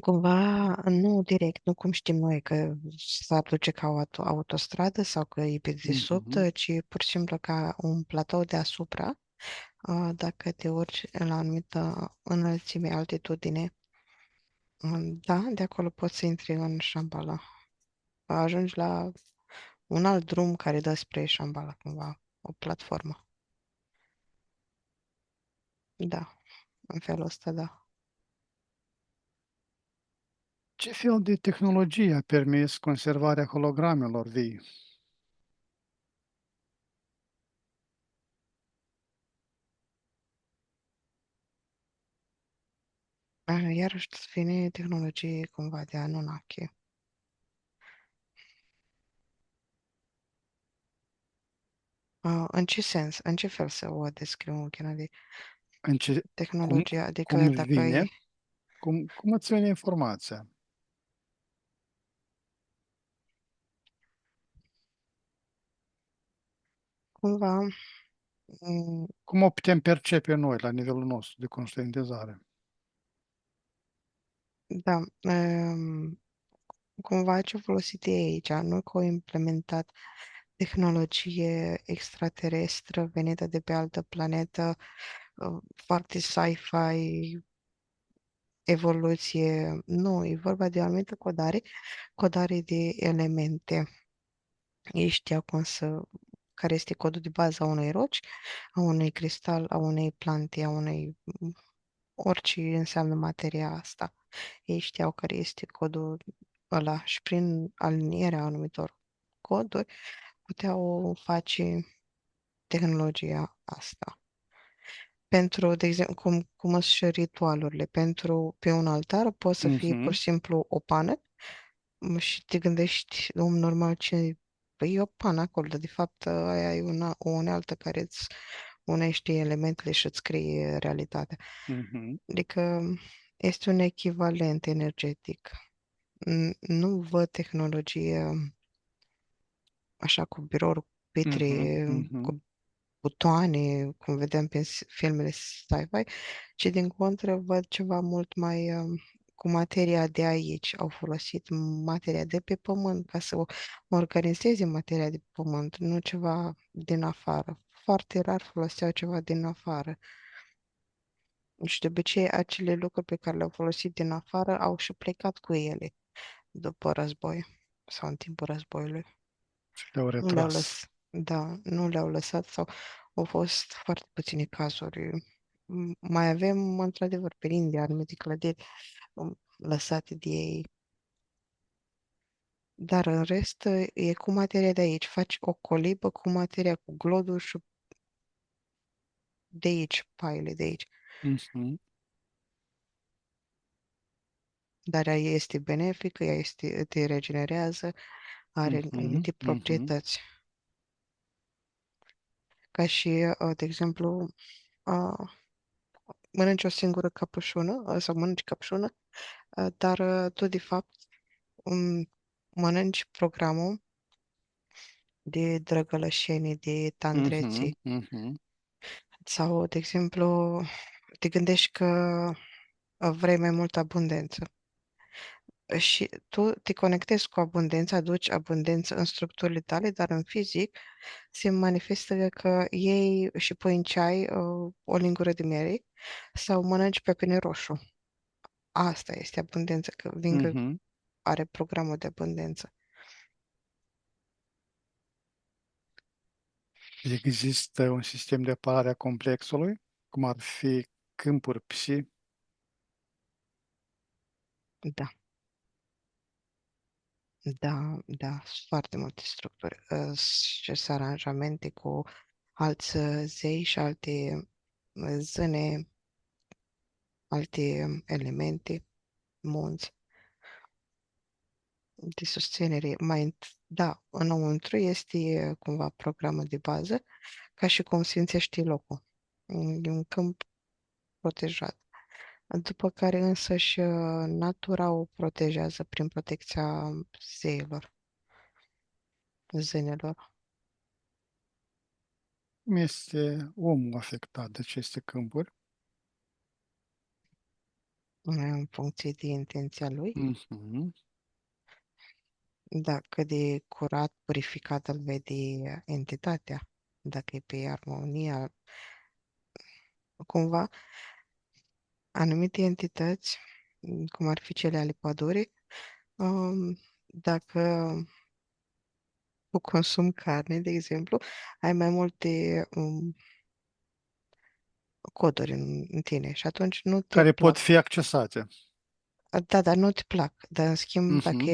Cumva, nu direct, nu cum știm noi că s-ar duce ca o autostradă sau că e pe Mhm. dedesubt, ci pur și simplu ca un platou deasupra. Dacă te urci la o anumită înălțime, altitudine, da, de acolo poți să intri în Shambhala. Ajungi la un alt drum care dă spre Shambhala, cumva, o platformă. Da, în felul ăsta, da. Ce fel de tehnologie a permis conservarea hologramelor vii? Iarăși vine tehnologie cumva de Anunnaki. În ce sens? În ce fel să o descriu, Gennady? În ce, cum, Tehnologia, cum adică dacă vine? e Cum îți vine informația? cumva, mm, Cum o putem percepe noi la nivelul nostru de conștientizare? da, cumva ce folosit e aici, nu că au implementat tehnologie extraterestră venită de pe altă planetă, foarte sci-fi, evoluție. Nu, e vorba de o anumită codare de elemente. Ei știau care este codul de bază a unei roci, a unui cristal, a unei plante, a unei orice înseamnă materia asta. Ei știau care este codul ăla și prin alinierea anumitor coduri puteau face tehnologia asta. Pentru, de exemplu, cum sunt și ritualurile, pe un altar poate să fie pur Mhm, și simplu o pană și te gândești, om normal, ce. Păi e o pană acolo, dar de fapt aia e o unealtă care îți unește elementele și îți scrie realitatea. mhm, Adică este un echivalent energetic. Nu văd tehnologie așa cu birouri, mhm, petre, mhm, cu butoane, cum vedem pe filmele sci-fi, ci din contră văd ceva mult mai cu materia de aici. Au folosit materia de pe pământ ca să organizeze materia de pe pământ, nu ceva din afară. Foarte rar foloseau ceva din afară. Și de obicei acele lucruri pe care le-au folosit din afară au și plecat cu ele după război sau în timpul războiului. și le-au Nu le-au retras. lăsat, da, nu le-au lăsat sau au fost foarte puține cazuri. Mai avem, într-adevăr, pe India anumite clădiri lăsate de ei, dar în rest e cu materia de aici. Faci o colibă cu materia, cu glodul și de aici, paile de aici. Mhm, Dar ea este benefică, te regenerează, are mhm, anumite mhm, proprietăți. Ca și, de exemplu, uh, mănânci o singură căpășună sau mănânci căpșună, dar tu, de fapt, mănânci programul de drăgălășenie, de mhm, tandrețe. mhm, Sau, de exemplu, te gândești că vrei mai multă abundență și tu te conectezi cu abundență, aduci abundență în structurile tale, dar în fizic se manifestă că iei și pui în ceai o lingură de miere sau mănânci pepene roșu. Asta este abundență, că Vingă Mhm. are programul de abundență. Există un sistem de apărare a complexului, cum ar fi câmpuri psi. Da, da, sunt foarte multe structuri. Și sunt aranjamente cu alți zei și alte zâne, alte elemente, munți de susținere. Da, înăuntru este cumva programul de bază, ca și cum simțești locul. E un câmp protejat. După care însă și natura o protejează prin protecția zeilor, zânelor, Cum este omul afectat de aceste câmpuri? în funcție de intenția lui. Mhm. Dacă de curat, purificat îl vede entitatea, dacă e pe armonia, cumva, anumite entități, cum ar fi cele ale pădurii, dacă cu consum carne, de exemplu, ai mai multe coduri în tine și atunci nu te Care pot plac. fi accesate. Da, dar nu-ți plac. Dar, în schimb, dacă Mhm.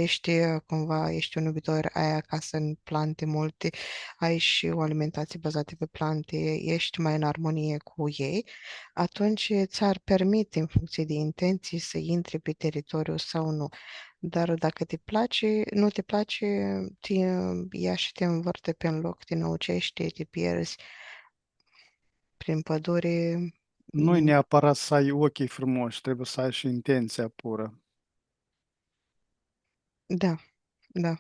ești un iubitor, ai acasă în plante multe, ai și o alimentație bazată pe plante, ești mai în armonie cu ei, atunci ți-ar permite, în funcție de intenții, să intri pe teritoriu sau nu. Dar dacă te place, nu te place, te ia și te învârte pe un loc, te năucește, te pierzi prin pădure. Nu-i neapărat să ai ochii frumoși, trebuie să ai și intenția pură. Da, da,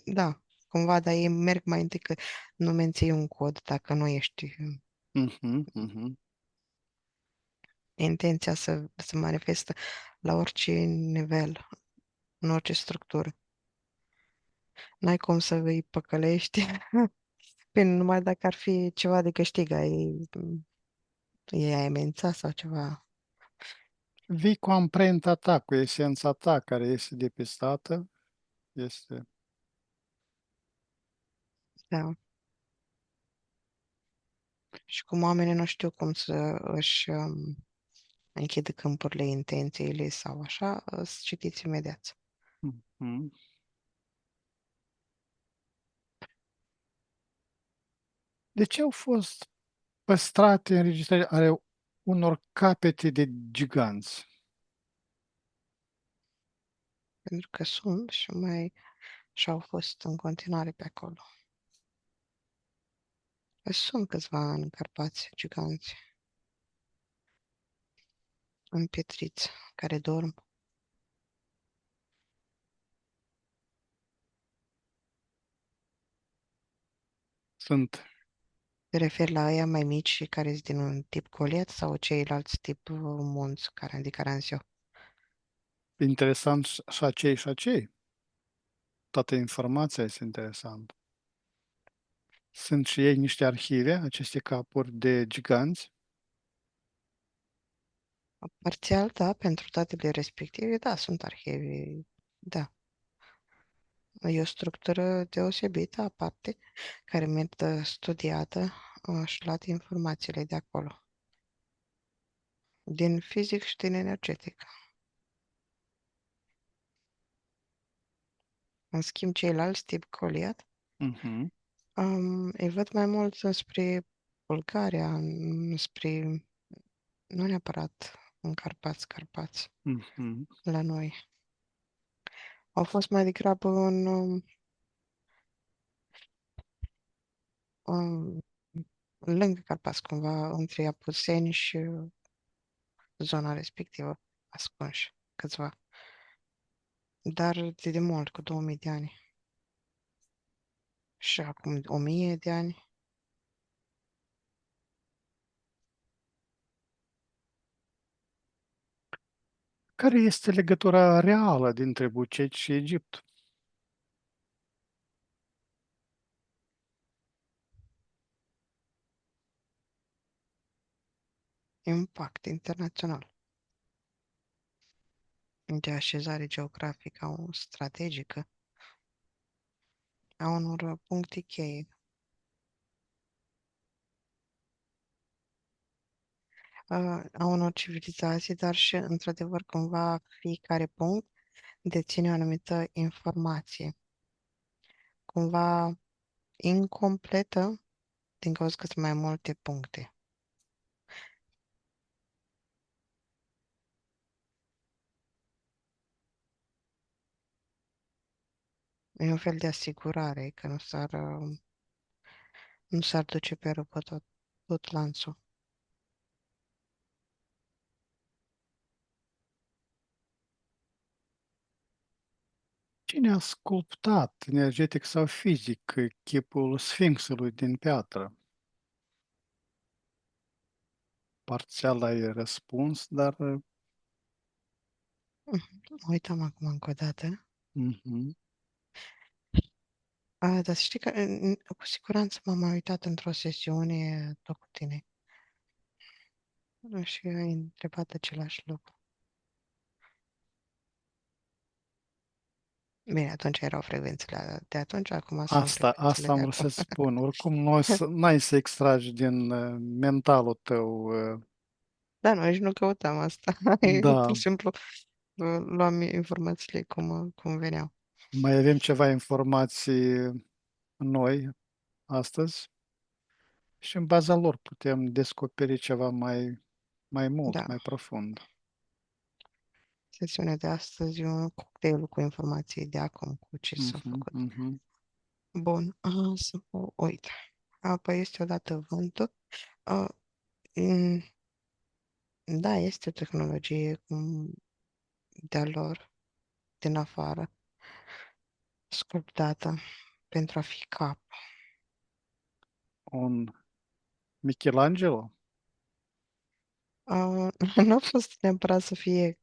da, cumva, dar ei merg mai întâi că nu menții un cod dacă nu ești Mhm, mhm. intenția să manifestă la orice nivel, în orice structură. N-ai cum să îi păcălești, prin numai dacă ar fi ceva de câștig, ai amenința sau ceva. Vii cu amprenta ta, cu esența ta care este depistată, este... Da. Și cum oamenii nu știu cum să își închidă câmpurile intențiile sau așa, să citiți imediat. Mhm. De ce au fost păstrate înregistrări ale unor capete de giganți? Pentru că sunt și au fost în continuare pe acolo. Sunt câțiva în Carpați, giganți, împietriți, care dorm. Sunt Te referi la aia mai mici și care sunt din un tip Goliat sau ceilalți tip munți care am zis eu? interesant și acei și acei. Toată informația este interesantă. Sunt și ei niște arhive, aceste capuri de giganți. Parțial, da, pentru datele respective, da, sunt arhive, da. E o structură deosebită, aparte, care merită studiată și luate informațiile de acolo, din fizic și din energetic. În schimb, ceilalți tip Goliat, Mhm, îi văd mai mult spre Bulgaria, spre, nu neapărat în Carpați, mhm. la noi. Au fost mai degrabă în lângă Carpați, cumva, între Apuseni și zona respectivă, ascunși, câțiva. Dar de mult, cu 2000 de ani. Și acum 1000 de ani. Care este legătura reală dintre Buceci și Egipt? Impact internațional. de așezare geografică strategică a unor puncte cheie, a unor civilizații, dar și, într-adevăr, cumva fiecare punct deține o anumită informație, cumva incompletă, din cauza că sunt mai multe puncte. E un fel de asigurare că nu s-ar duce pe râpă tot lanțul. Cine a sculptat, energetic sau fizic, chipul Sfinxului din piatră? Parțial ai răspuns, dar Uitam acum încă o dată. mhm. Dar să știi că cu siguranță m-am mai uitat într-o sesiune tot cu tine și ai întrebat același lucru. Bine, atunci erau frecvențele de atunci, acum sunt frecvențele Asta de am vrut să acum. spun. Oricum, n-ai să extragi din mentalul tău. Da, noi nici nu căutam asta. Eu pur Da, și simplu luam informațiile cum veneau. mai avem ceva informații noi astăzi și în baza lor putem descoperi ceva mai mult, Da, mai profund. sesiunea de astăzi e un cocktail cu informații de acum, cu ce s-a Mhm, făcut. mhm. Bun, să mă uit. Apoi este odată vântul. A, mm, da, este o tehnologie de-a lor, din afară, sculptată pentru a fi cap. Un Michelangelo? Nu a fost neapărat să fie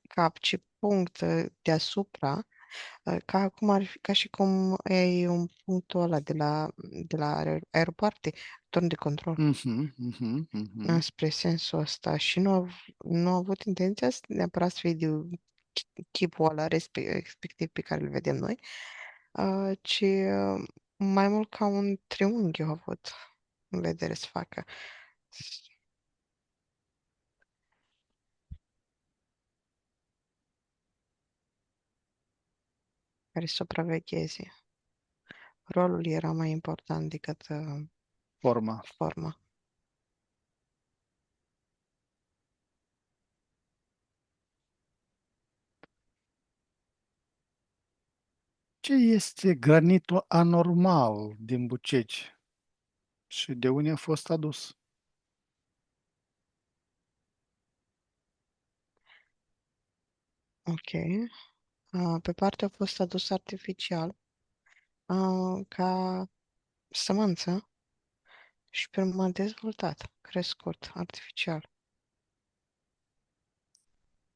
cap, ci punct deasupra, ca acum ar fi, ca și cum e un punctul ăla de la aeropoarte, turn de control, Mhm, mhm, mhm. spre sensul ăsta și nu a avut intenția neapărat să fie de chipul ăla respectiv pe care îl vedem noi, ci mai mult ca un triunghi a avut în vedere să facă, care să supravegheze. Rolul era mai important decât Forma. forma. Ce este granitul anormal din Bucegi și de unde a fost adus? Ok. Pe parte a fost adus artificial ca sămânță și pe urmă dezvoltat, crescut artificial.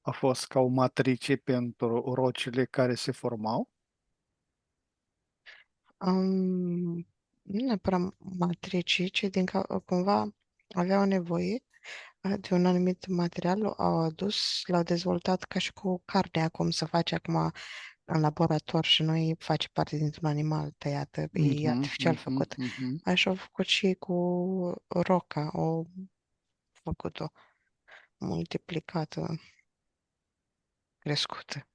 A fost ca o matrice pentru rocile care se formau? Nu neapărat matricii, ci cumva aveau nevoie de un anumit material, au adus, l-au dezvoltat ca și cu carnea, cum se face acum în laborator și noi face parte dintr-un animal tăiat, e Mhm, artificial mhm, făcut. mhm. Așa au făcut și cu roca, au făcut-o multiplicată, crescută,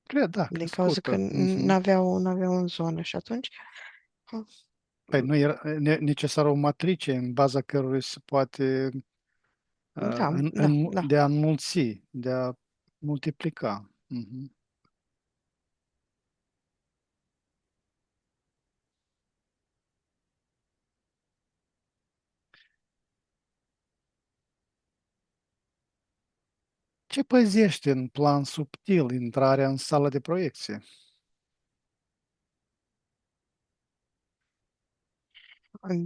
Cred, da, din cauza că crescută. Mhm. n-aveau în zonă și atunci ah, Păi nu era necesară o matrice în baza cărui se poate da, da, da. de a înmulți, de a multiplica. Mhm. Ce păzește în plan subtil intrarea în sala de proiecție?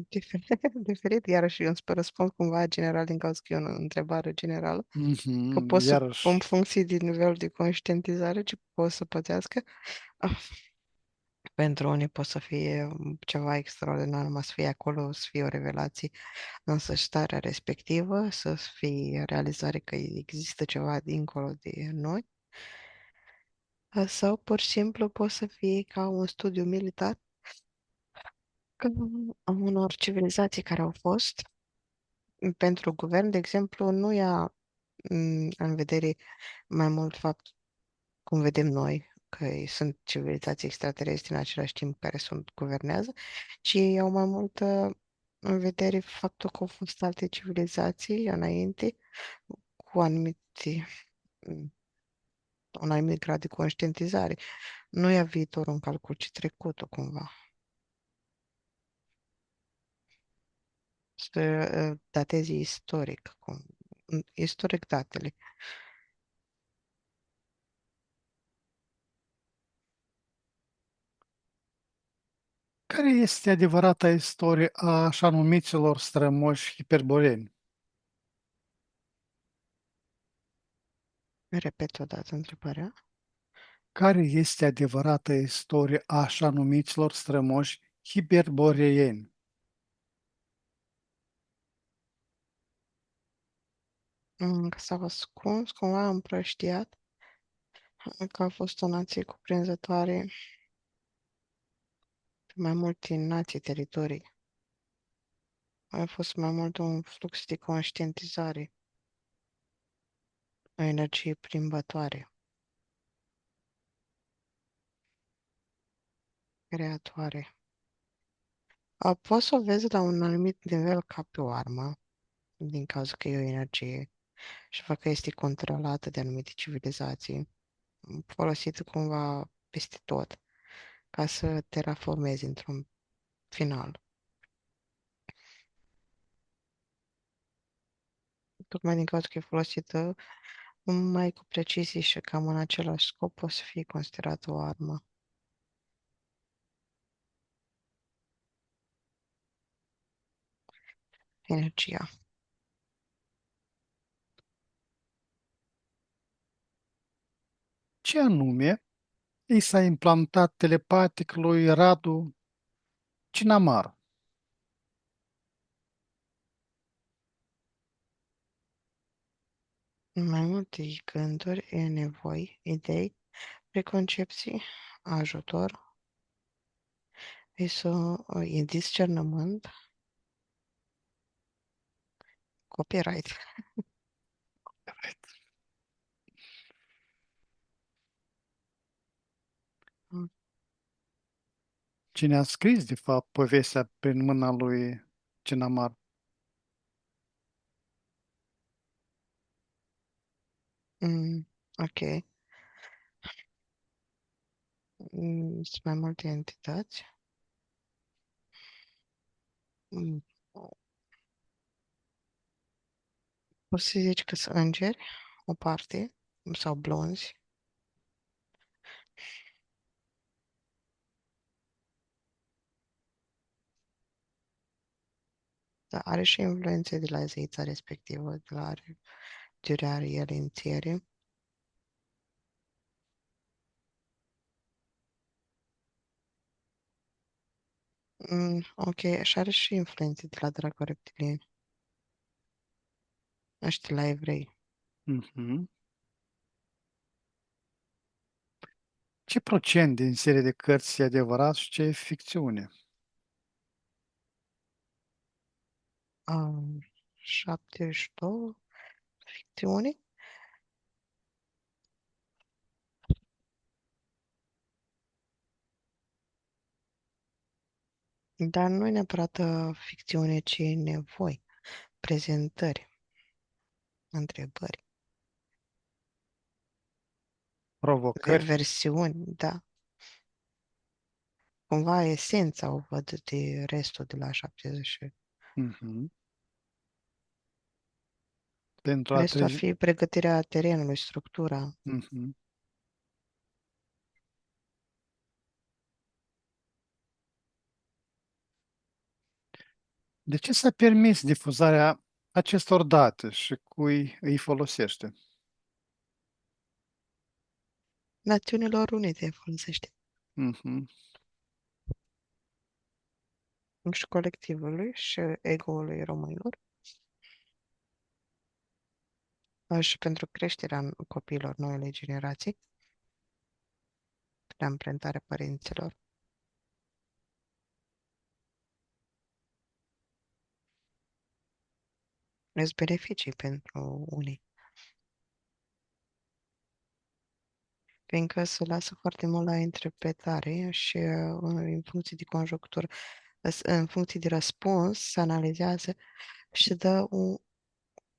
Diferit, diferit, iarăși eu îți răspund cumva general din cauza că e o întrebare generală, că Mhm. pot să, în Iarăși, funcție din nivelul de conștientizare, ce pot să pățească, ah, pentru unii pot să fie ceva extraordinar, numai să fie acolo, să fie o revelație, însă starea respectivă, să fie realizare că există ceva dincolo de noi, Sau pur și simplu poate să fie ca un studiu militar, ca a unor civilizații care au fost pentru guvern, de exemplu, nu ia în vedere mai mult fapt cum vedem noi, că sunt civilizații extraterestre în același timp care sunt guvernează, ci ei au mai mult în vedere faptul că au fost alte civilizații înainte cu mm, un anumit grad de conștientizare. Nu ia viitorul în calcul, ci trecutul cumva. Să datezi istoric, istoric datele. Care este adevărata istorie a așa numiților strămoși hiperboleni? Repet o dată întrebarea. Care este adevărata istorie a așa numiților strămoși hiperboreeni? Că s-au ascuns, cumva împrăștiat, că a fost o nație cuprinzătoare pe mai multe nații, teritorii. A fost mai mult un flux de conștientizare, o energie plimbătoare, creatoare. Poți să o vezi la un anumit nivel ca pe o armă, din cauza că e o energie și fac că este controlată de anumite civilizații, folosită cumva peste tot, ca să terraformezi într-un final. Tocmai din cauza că e folosită mai cu precizie și cam în același scop o să fie considerată o armă. Energia. Ce anume i s-a implantat telepatic lui Radu Cinamar? Mai multe gânduri, nevoi, idei, preconcepții, ajutor, e discernământ, copyright. Cine a scris, de fapt, povestea prin mâna lui Cinamar? Ok. Sunt mai multe entități. Mm, Poți să zici că sunt îngeri, o parte, sau blonzi, dar are și influențe de la zeița respectivă, de la durerea inițiere. Ok, și are și influențe de la dragul reptilian. Ăștia la evrei. Mhm. Ce procent din serie de cărți e adevărat și ce e ficțiune? Um, 72 ficțiuni, dar nu e neapărat ficțiune, ci nevoi, prezentări, întrebări, Provocări? versiuni, da. Cumva esența o văd de restul de la 70. Mhm. Pentru a Restul ar trezi... fi pregătirea terenului, structura. Mhm. De ce s-a permis difuzarea acestor date și cui îi folosește? Națiunilor Unite folosește. Mhm. Și colectivului și ego-ului românilor. Și pentru creșterea copiilor noile generații. preamprentarea părinților. Sunt beneficii pentru unii, fiindcă se lasă foarte mult la interpretare și în funcție de conjunctură, în funcție de răspuns, se analizează și se dă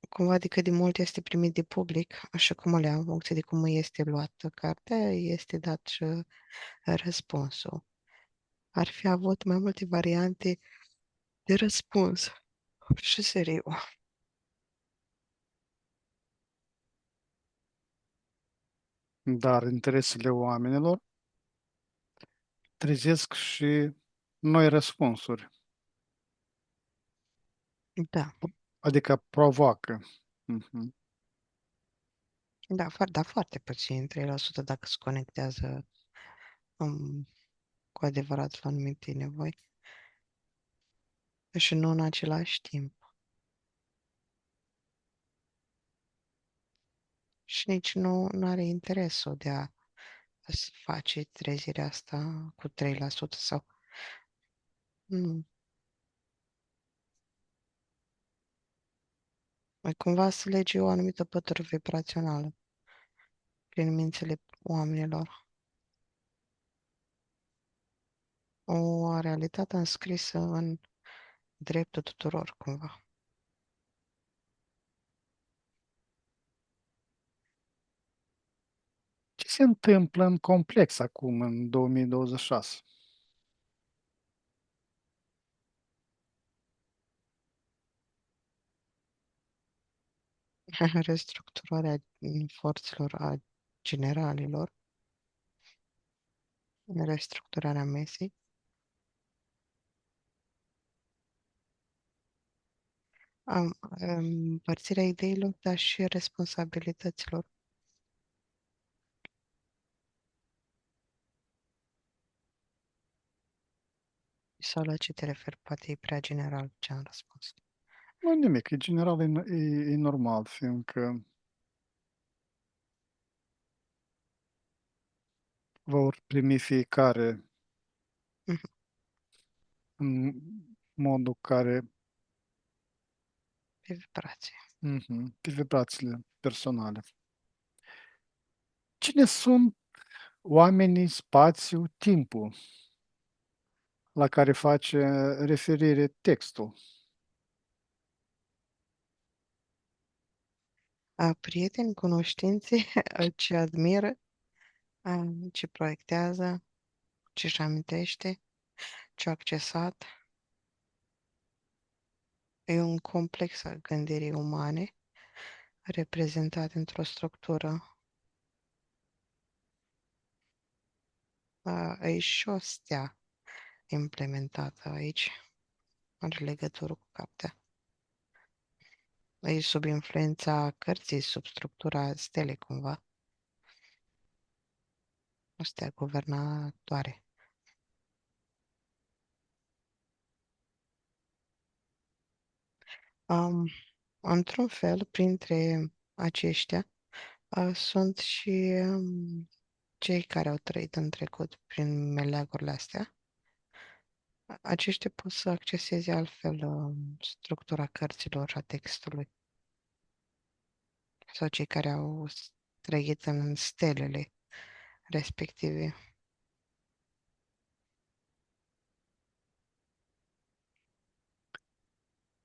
cumva de cât de mult este primit de public și cum o lea, în funcție de cum este luată cartea, este dat și răspunsul. Ar fi avut mai multe variante de răspuns și seriu. Dar interesele oamenilor trezesc și noi răspunsuri, Da, adică provoacă. Mhm. da, foarte puțin, 3% dacă se conectează um, cu adevărat la anumite nevoi și nu în același timp. Și nici nu are interesul de a face trezirea asta cu 3% sau nu. Mai cumva să lege o anumită pătură vibrațională prin mințile oamenilor. O realitate înscrisă în dreptul tuturor, cumva. Ce se întâmplă în complex acum, în 2026? Restructurarea forțelor a generalilor, restructurarea mesei, împărțirea ideilor, dar și responsabilităților. Sau la ce te referi? Poate e prea general ce am răspuns. Nu nimic, e general, e normal, fiindcă vor primi fiecare Mhm. în modul care, Pe vibrație. pe vibrațiile personale. Cine sunt oamenii, spațiu, timpul la care face referire textul? Prieteni, cunoștințe, ce admiră, ce proiectează, ce își amintește, ce a accesat. E un complex al gândirii umane reprezentat într-o structură. E și o stea implementată aici, are legătură cu cartea. E sub influența cărții, sub structura stelei, cumva. O stea guvernatoare. Um, Într-un fel, printre aceștia, sunt și cei care au trăit în trecut prin meleagurile astea. Aceștia pot să acceseze altfel structura cărților, a textului, sau cei care au trăit în stelele respective.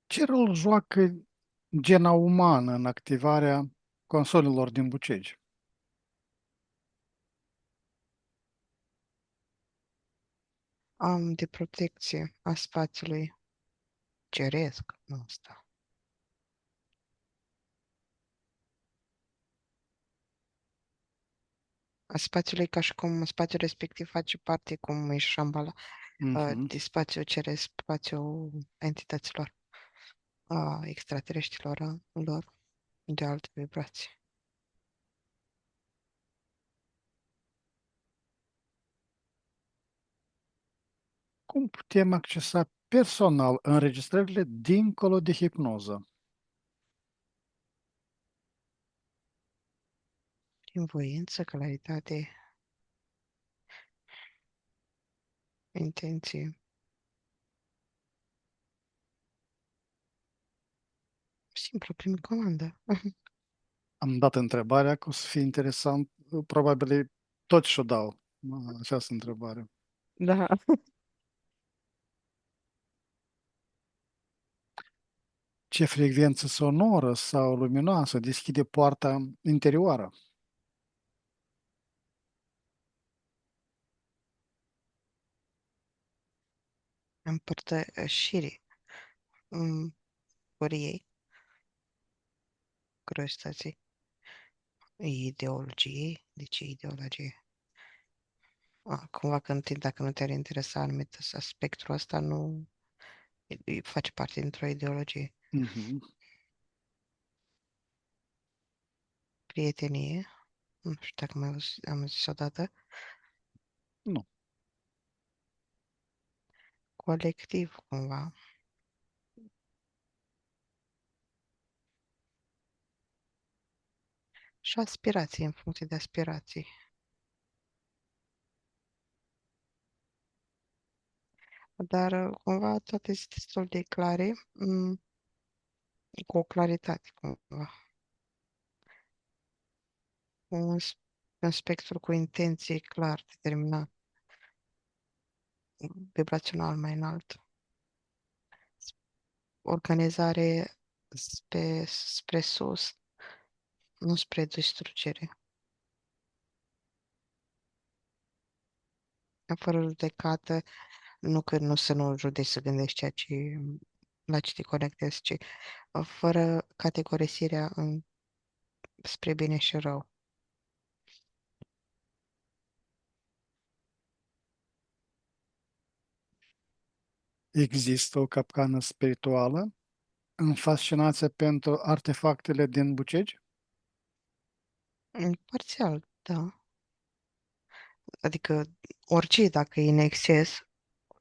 Ce rol joacă gena umană în activarea consolelor din bucegi? De protecție a spațiului ceresc, nu asta. A spațiului ca și cum spațiul respectiv face parte, cum e Shambhala, Mhm. de spațiu ceresc, spațiul entităților, extraterestrilor, lor, de alte vibrații. Cum putem accesa personal înregistrările dincolo de hipnoză? Prin voință, claritate, intenție. Simplu, primi comandă. Am dat întrebarea că o să fie interesant. Probabil tot și-o dau această întrebare. Da. Ce frecvență sonoră sau luminoasă deschide poarta interioară? Împărtășire furiei, curiozității, ideologiei. De ce ideologie? Cumva când, dacă nu te-ar interesa anumit spectrul ăsta, nu face parte dintr-o ideologie. Mhm. Prietenie, nu știu dacă am zis odată, Nu. colectiv, cumva. Și aspirații, în funcție de aspirații. Dar cumva toate sunt destul de clare, cu o claritate, cumva. Un, un spectru cu intenție clar, determinat, vibrațional mai înalt. Organizare spre sus, nu spre distrugere. Fără judecată, nu că nu să nu judeci să gândești la ce te conectezi, ci fără categorisirea spre bine și rău. Există o capcană spirituală în fascinația pentru artefactele din Bucegi? Parțial, da. Adică orice, dacă e în exces,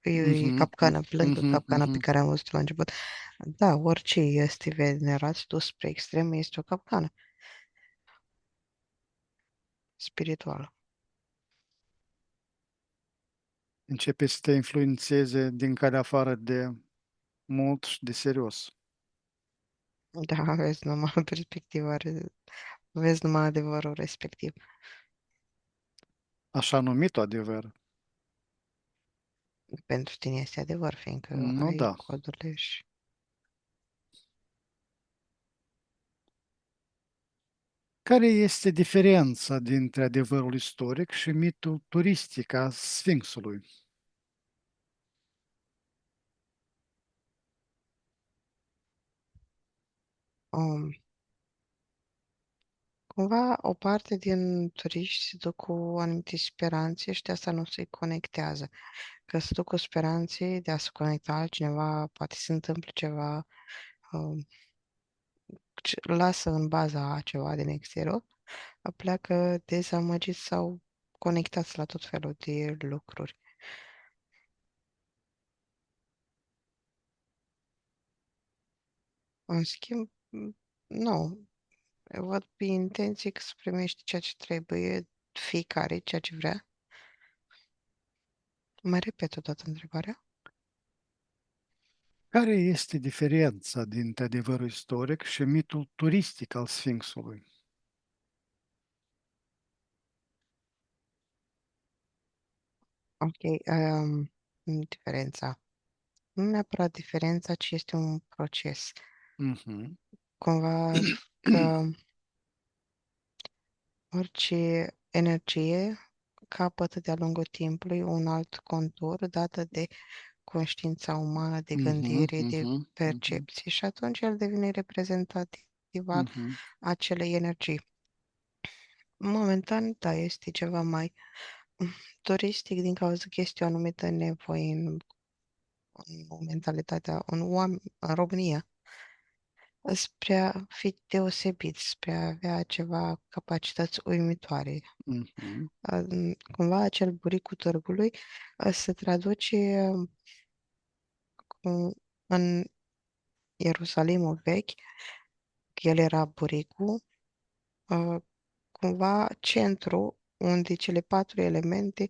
e Mhm, capcană, pe lângă mhm, capcana pe mhm. care am văzut la început. Da, orice este venerat, dus spre extrem, este o capcană spirituală. Începe să te influențeze din calea afară de mult și de serios. Da, vezi numai perspectiva, vezi numai adevărul respectiv. Așa numit adevăr. Pentru tine este adevăr, fiindcă Nu ai da. codurile și Care este diferența dintre adevărul istoric și mitul turistic al Sfinxului? um, cumva o parte din turiști se duc cu anumite speranțe și de asta nu se conectează. Că se duc cu speranțe de a se conecta altcineva, poate se întâmplă ceva, um, lasă în baza a ceva din exterior, pleacă dezamăgiți sau conectați la tot felul de lucruri. În schimb, nu. Eu văd pe intenție că să primești ceea ce trebuie, fiecare, ceea ce vrea. Mai repet o dată întrebarea. Care este diferența dintre adevărul istoric și mitul turistic al Sfinxului? Ok, diferența. Nu neapărat diferența, ci este un proces. Mhm. Cumva că orice energie capătă de-a lungul timpului un alt contur dată de conștiința umană, de Mhm, gândire, de mhm, mhm, percepție și atunci el devine reprezentativ al mhm, acelei energii. Momentan, da, este ceva mai turistic din cauza că este o anumită nevoie în mentalitatea în România spre a fi deosebit, spre a avea ceva capacități uimitoare. mhm, Cumva acel buricul târgului se traduce în Ierusalimul vechi, el era buricul, cumva centru unde cele patru elemente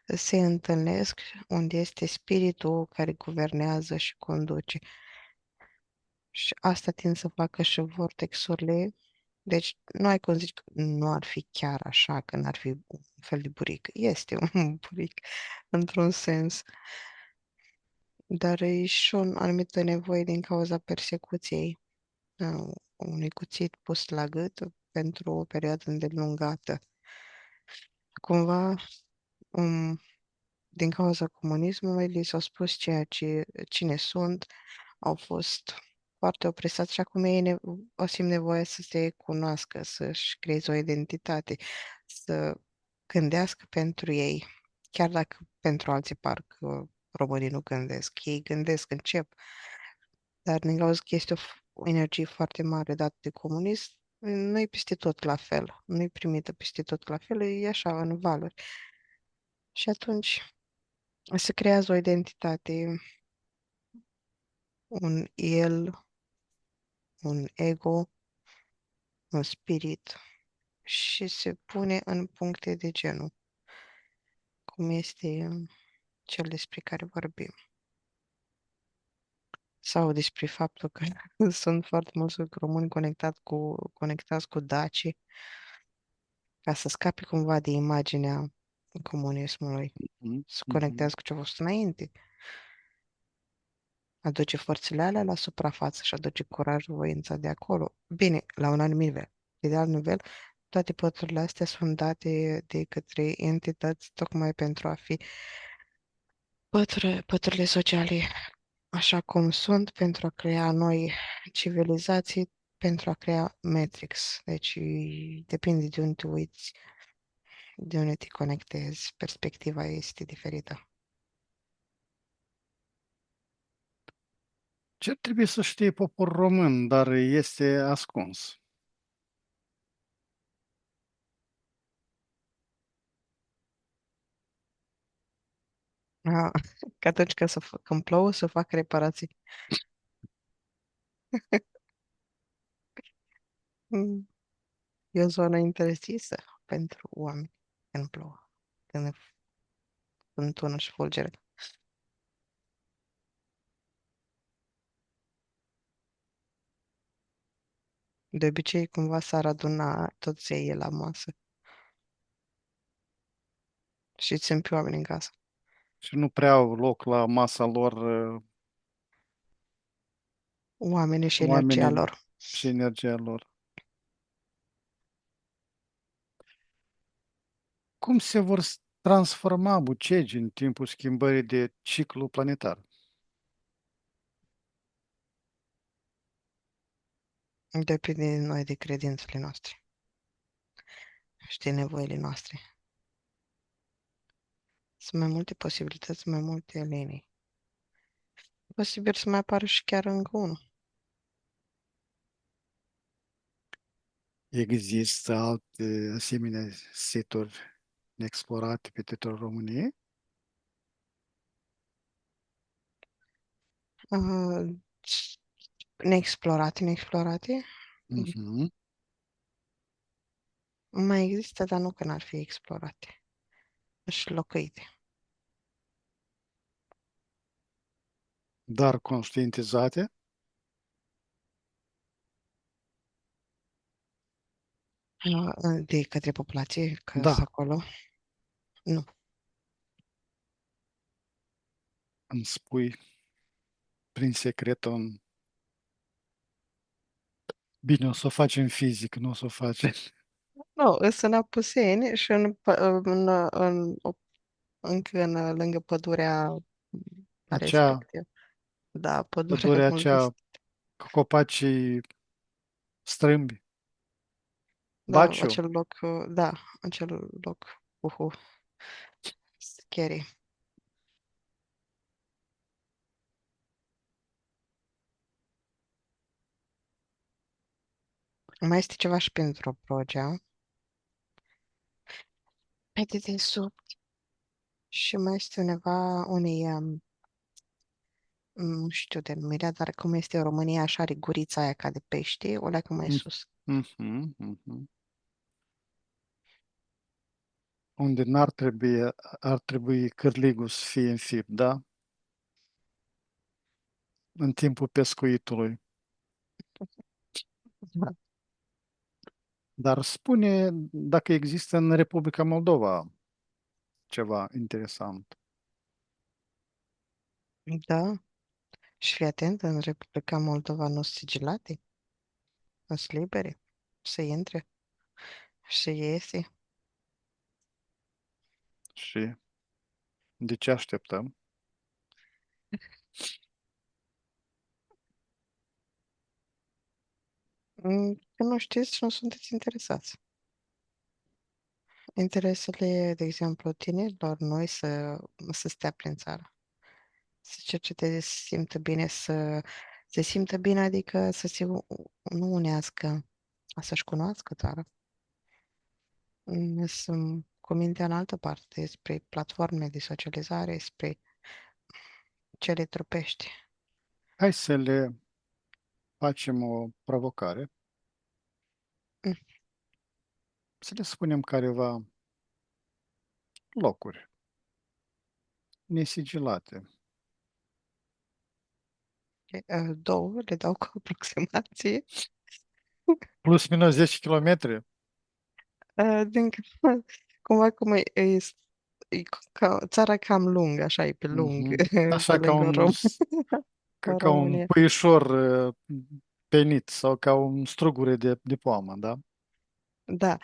se întâlnesc, unde este spiritul care guvernează și conduce. Și asta tind să facă și vortexurile. Deci, nu ai cum zici că nu ar fi chiar așa, că n-ar fi un fel de buric. Este un buric, într-un sens, dar e și o anumită nevoie din cauza persecuției unui cuțit pus la gât pentru o perioadă îndelungată. Cumva, um, din cauza comunismului, li s-a spus cine sunt, au fost foarte opresați și acum ei o simt nevoie să se cunoască, să-și creeze o identitate, să gândească pentru ei, chiar dacă pentru alții parcă românii nu gândesc. Ei gândesc, încep, dar din cauza că este o energie foarte mare dată de comunism, nu e peste tot la fel, nu e primită peste tot la fel, e așa, în valori. Și atunci se creează o identitate, un el, un ego, un spirit și se pune în puncte de genul, cum este cel despre care vorbim. Sau despre faptul că sunt foarte mulți români conectați cu dacii ca să scape cumva de imaginea comunismului, Mhm, să mhm. conectează cu ce a fost înainte. Aduce forțele alea la suprafață și aduce curajul, voința de acolo. Bine, la un anumit nivel. De alt nivel, toate păturile astea sunt date de către entități tocmai pentru a fi păturile sociale așa cum sunt, pentru a crea noi civilizații, pentru a crea Matrix. Deci depinde de unde te uiți, de unde te conectezi, perspectiva este diferită. Ce trebuie să știe poporul român, dar este ascuns? Ah, că atunci când plouă, să fac reparații. Mm. E o zonă interzisă pentru oameni când plouă, când e fântână și fulgere. De obicei, cumva s-ar aduna toți zeii la masă și țin pe oameni în casă. Și nu prea au loc la masa lor Oamenii și energia oamenii lor. și energia lor. Cum se vor transforma bucegii în timpul schimbării de ciclu planetar? Depinde de noi, de credințele noastre și de nevoile noastre. Sunt mai multe posibilități, mai multe linii. Posibil să mai apară și chiar încă unul. Există alte asemenea seturi neexplorate pe teritoriul României? Uh, neexplorate, neexplorate. Mhm. Mai există, dar nu că n-ar fi explorate și locuite. Dar conștientizate? De către populație, că sunt Da, acolo. Nu. îmi spui prin secret un... Bine, o să o facem fizic, nu o să o facem. Nu, sunt în Apuseni și încă lângă pădurea Acea respectivă. Da, pădurea pădure, mult. acea cu copacii strâmbi. Da, Baciu, acel loc, da, acel loc, scary. Mai este ceva și pentru Progea, pe dedesubt, și mai este undeva unei, nu știu denumirea, dar cum este în România, așa are gurița aia ca de pește, o leacă mai mm, sus. mhm, mhm. unde ar trebui cârligul să fie înfipt, da? În timpul pescuitului. Da. Dar spune dacă există în Republica Moldova ceva interesant. Da. Și fii atent, în Republica Moldova nu sunt sigilate, nu sunt libere să intre și să iese. Și de ce așteptăm? Că nu știți și nu sunteți interesați. Interesele, de exemplu, tinerilor noi să stea prin țară, să cerceteze, să se simtă bine, să se simtă bine, adică să se nu unească, să-și cunoască țara. Sunt cu mintea în altă parte, spre platforme de socializare, spre cele trupești. Hai să le facem o provocare, Mm. să le spunem careva locuri nesigilate. Două le dau ca aproximație. Plus minus 10 kilometri. Din cumva cum e țara cam lungă, așa e pe lung, Mhm. pe Așa lângă ca, ca ca un România. puișor penit sau ca un strugure de poamă, da? Da,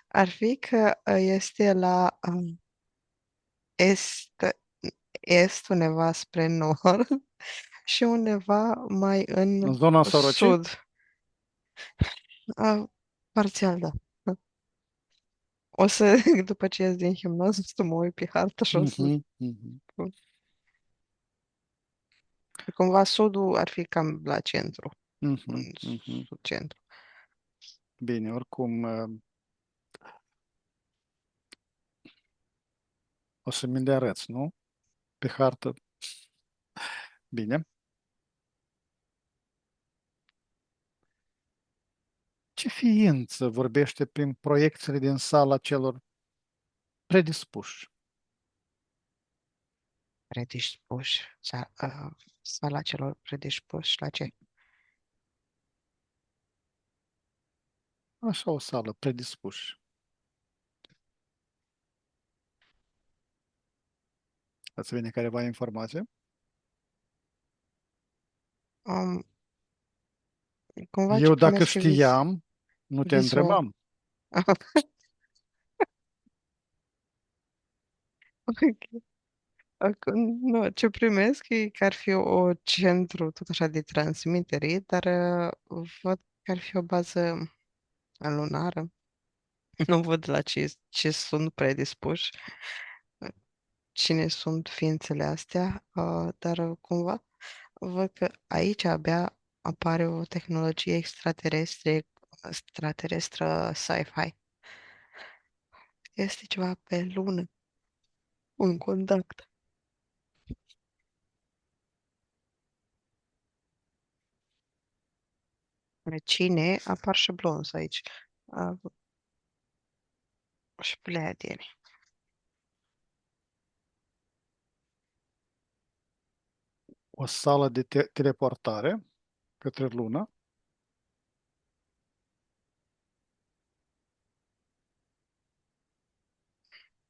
ar fi că este la est, est undeva spre nord și undeva mai În în zona Sorocii? sud. Parțial, da. O să, după ce ies din himnoz, o să mă uit pe hartă și o să Mhm, mhm, spun. Cumva sudul ar fi cam la centru, mhm, în mhm. sud-centru. Bine, oricum o să mi le arăți, nu? Pe hartă. Bine. Ce ființă vorbește prin proiecțiile din sala celor predispuși? Predispuși, sala celor predispuși la ce? Așa o sală, predispuși. Ați vine careva informație? Um, Cumva ce Eu dacă primesc știam, nu te vizual. întrebam. Ok. Nu, ce primesc e că ar fi o centru tot așa de transmitere, dar văd că ar fi o bază lunară. Nu văd la ce sunt predispuși, cine sunt ființele astea, dar cumva văd că aici abia apare o tehnologie extraterestră sci-fi. Este ceva pe lună, un contact. Cine apar șablons aici. Uh, și pleiadieni. O sală de teleportare către lună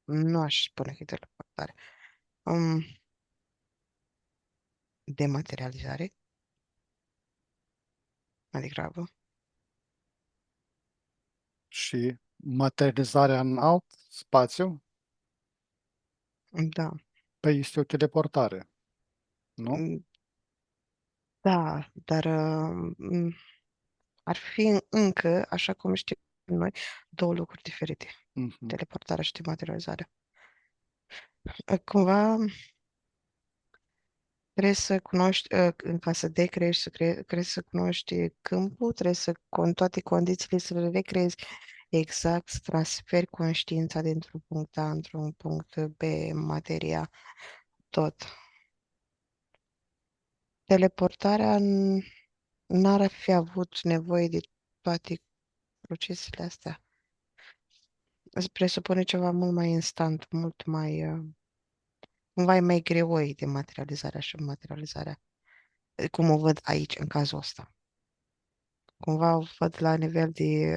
Nu aș spune că e teleportare. Um, Dematerializare, mai degrabă. și materializarea în alt spațiu, Da. păi este o teleportare, nu? Mm, da, dar ar fi încă, așa cum știm noi, două lucruri diferite. Mhm, Teleportarea și dematerializarea. Cumva trebuie să cunoști, ca să decrești, trebuie să cunoști câmpul, trebuie să, cu toate condițiile, să le recreezi exact, să transferi conștiința dintr-un punct A într-un punct B, materia, tot. Teleportarea n-ar fi avut nevoie de toate procesele astea. Îți presupune ceva mult mai instant, mult mai, cumva e mai greoi de materializarea și materializarea, cum o văd aici, în cazul ăsta. Cumva o văd la nivel de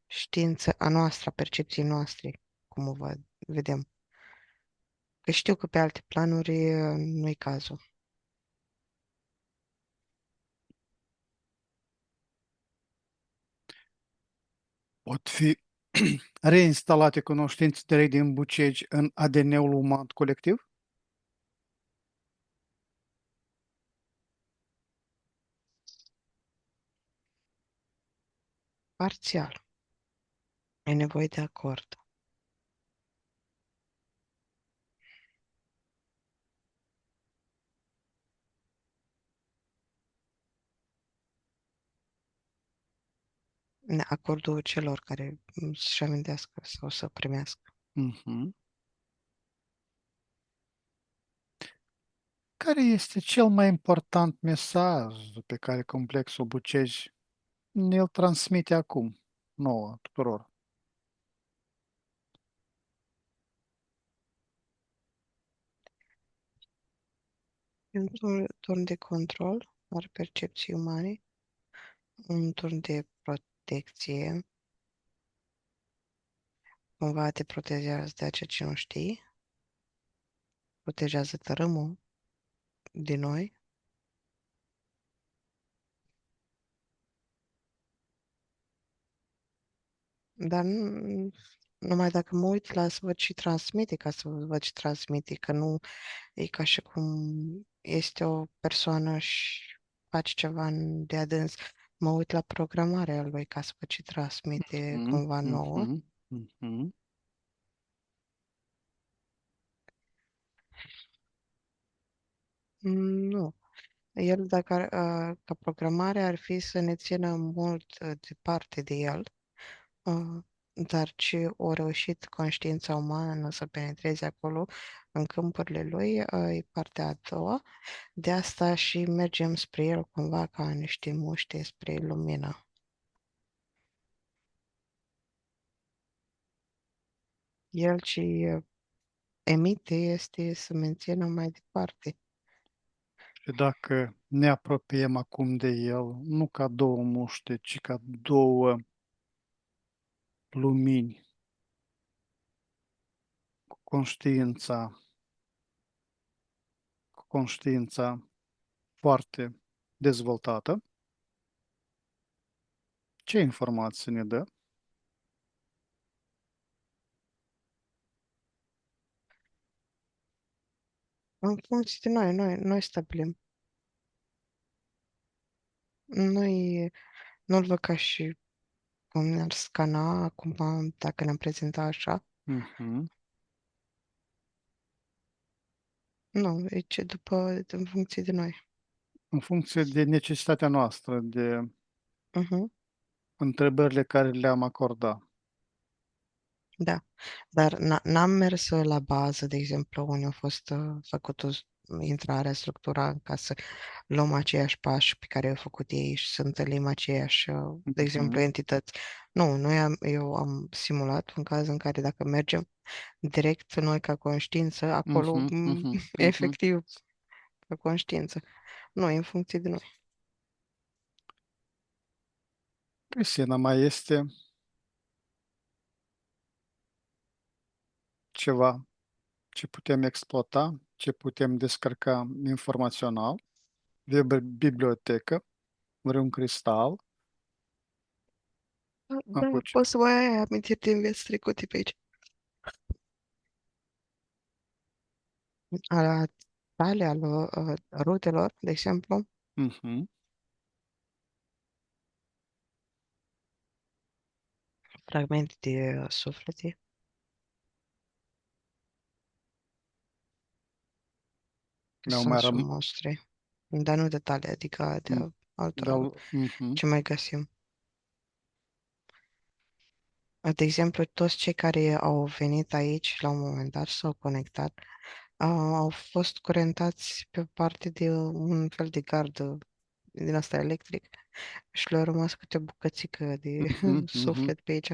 știință a noastră, a percepției noastre, cum o văd, vedem. Că știu că pe alte planuri nu-i cazul. Pot fi reinstalate cunoștințe direct din bucegi în ADN-ul uman colectiv? Parțial. E nevoie de acord. Acordul celor care să-și amintească sau să primească. Mhm. Care este cel mai important mesaj pe care complexul Bucegi ne-l transmite acum, nouă, tuturor? E un turn de control al percepției umane, un turn de protecție, cumva te protejează de ceea ce nu știi, protejează tărâmul de noi. Dar numai dacă mă uit la să văd și transmite, ca să văd și transmite, că nu e ca și cum este o persoană și face ceva de adâns. Mă uit la programarea lui ca să văd și transmite Mhm, cumva nouă. mhm, mhm. Nu. El, dacă ca programare ar fi să ne țină mult departe de el, dar ce o reușit conștiința umană să penetreze acolo, în câmpurile lui, e partea a doua. De asta și mergem spre el cumva ca niște muște spre lumină. El ce emite este să mențină mai departe. Și dacă ne apropiem acum de el, nu ca două muște, ci ca două lumini, cu conștiința foarte dezvoltată, ce informații ne dă? În funcție de noi stabilim. Noi nu-l văd ca și cum ne-ar scana acum dacă ne-am prezentat așa. Mhm. Nu, e ce după, în funcție de noi. În funcție de necesitatea noastră, de Mhm. întrebările care le-am acordat. Da, dar n-am mers la bază, de exemplu, unde a fost făcută intrarea, structura, ca să luăm aceiași pași pe care au făcut ei și să întâlnim aceiași, de exemplu, Mhm. entități. Nu, eu am simulat un caz în care dacă mergem direct noi ca conștiință, acolo, Mhm. Mhm. Mhm. efectiv, ca conștiință. Nu, e în funcție de noi. Cristina, mai este ceva ce putem exploata, ce putem descărca informațional, de bibliotecă, vreun cristal, Da, apuci. poți să mai ai amintiri din vieți trecute pe aici. A tale, al rutelor, de exemplu, Mhm. fragmente de suflete, că Mi-au sunt mai sub rămas. mostre, dar nu de tale, adică de altora. Mhm. Ce mai găsim? De exemplu, toți cei care au venit aici la un moment dat și s-au conectat, au fost curentați pe parte de un fel de gardă din asta electric și le-a rămas câte o bucățică de Mhm. Mhm. suflet pe aici.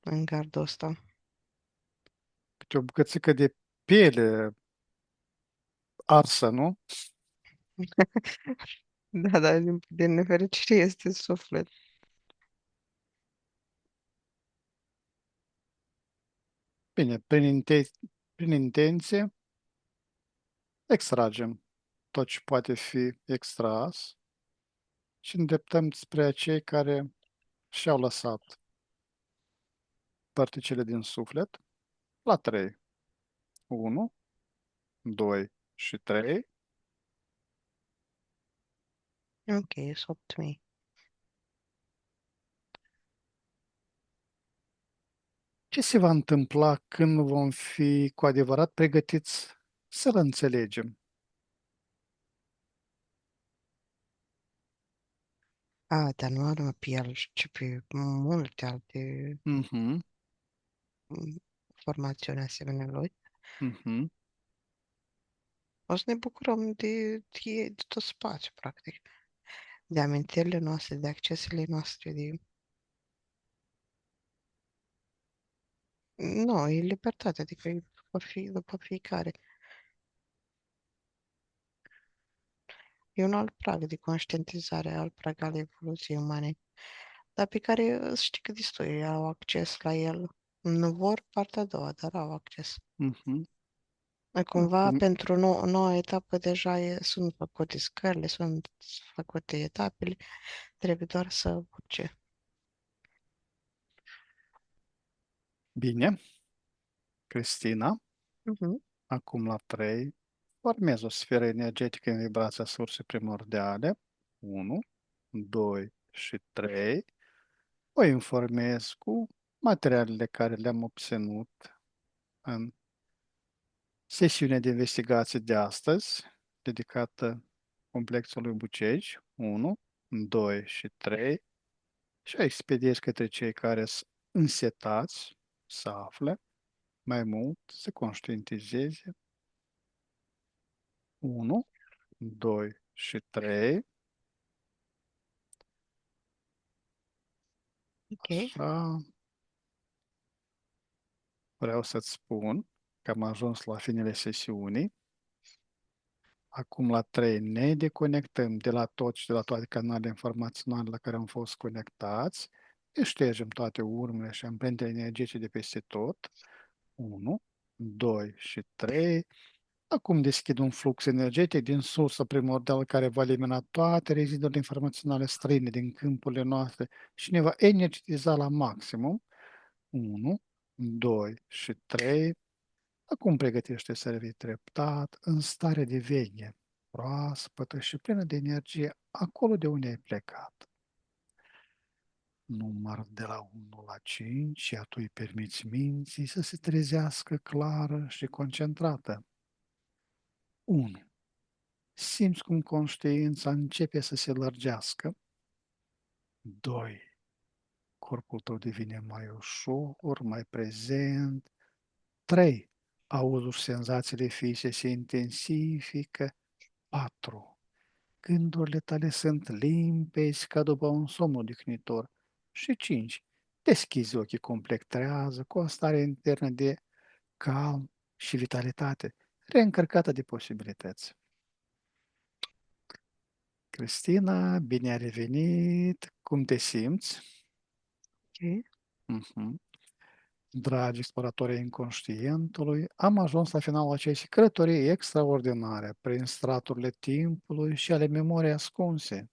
în gardul ăsta. Câte o bucățică de piele arsă, nu? Da, dar din nefericire este suflet. Bine, prin intenție extragem tot ce poate fi extras și îndreptăm spre cei care și-au lăsat particele din suflet la 3. 1, 2 și 3. Ok, sunt 8.000. Ce se va întâmpla când vom fi cu adevărat pregătiți să-l înțelegem? Dar nu are piel, ci pe multe alte Mhm, mm, formațiuni asemenea lui. mhm. O să ne bucurăm de tot spațiu, practic. De amintirile noastre, de accesele noastre, de... Nu, e libertate, adică e după fiecare. E un alt prag de conștientizare, alt prag al evoluției umane, dar pe care știi că destui au acces la el. Nu vor partea a doua, dar au acces. Mhm. Cumva, Cum, pentru o nouă etapă deja sunt făcute scările, sunt făcute etapele, trebuie doar să urce. bine, Cristina, Mhm. acum la 3, formez o sferă energetică în vibrația sursei primordiale. 1, 2 și 3. O informez cu materialele care le-am obținut în sesiunea de investigație de astăzi, dedicată complexului Bucegi. 1, 2 și 3. Și o expediez către cei care sunt însetați să afle mai mult, să conștientizeze. 1, 2 și 3. Ok, Așa, vreau să-ți spun că am ajuns la finele sesiunii. Acum la 3 ne deconectăm de la tot și de la toate canalele informaționale la care am fost conectați. Ne ștergem toate urmele și amprentele energetice de peste tot. 1, 2 și 3. Acum deschid un flux energetic din sursă primordială care va elimina toate rezidurile informaționale străine din câmpurile noastre și ne va energiza la maximum. 1, 2 și 3. Acum pregătește să revii treptat, în stare de veche, proaspătă și plină de energie, acolo de unde ai plecat. Număr de la 1 la 5, iar tu îi permiți minții să se trezească clară și concentrată. 1. Simți cum conștiința începe să se lărgească. 2. Corpul tău devine mai ușor, mai prezent. 3. Auzul și senzațiile fizice se intensifică. 4. Gândurile tale sunt limpezi ca după un somn odihnitor. Și 5. Deschizi ochii complet trează, cu o stare internă de calm și vitalitate, reîncărcată de posibilități. Cristina, bine ai revenit! Cum te simți? ok. Mhm. Dragi exploratori inconștientului, am ajuns la finalul acestei călătorii extraordinare prin straturile timpului și ale memoriei ascunse.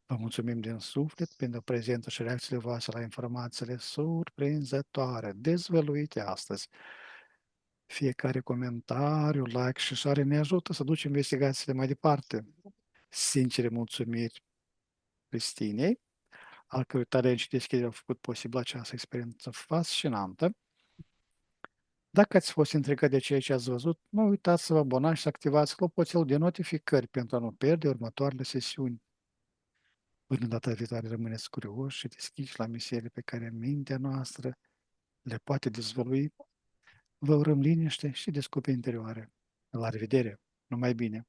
Vă mulțumim din suflet pentru prezența și reacțiile voastre la informațiile surprinzătoare, dezvăluite astăzi. Fiecare comentariu, like și share ne ajută să ducem investigațiile mai departe. Sincere mulțumiri Cristinei, al cărui talent și deschidere au făcut posibil această experiență fascinantă. Dacă ați fost intrigat de ceea ce ați văzut, nu uitați să vă abonați și să activați clopoțelul de notificări pentru a nu pierde următoarele sesiuni. Până data viitoare rămâneți curioși și deschiși la misiile pe care mintea noastră le poate dezvălui. Vă urăm liniște și descoperiri interioare. La revedere! Numai bine!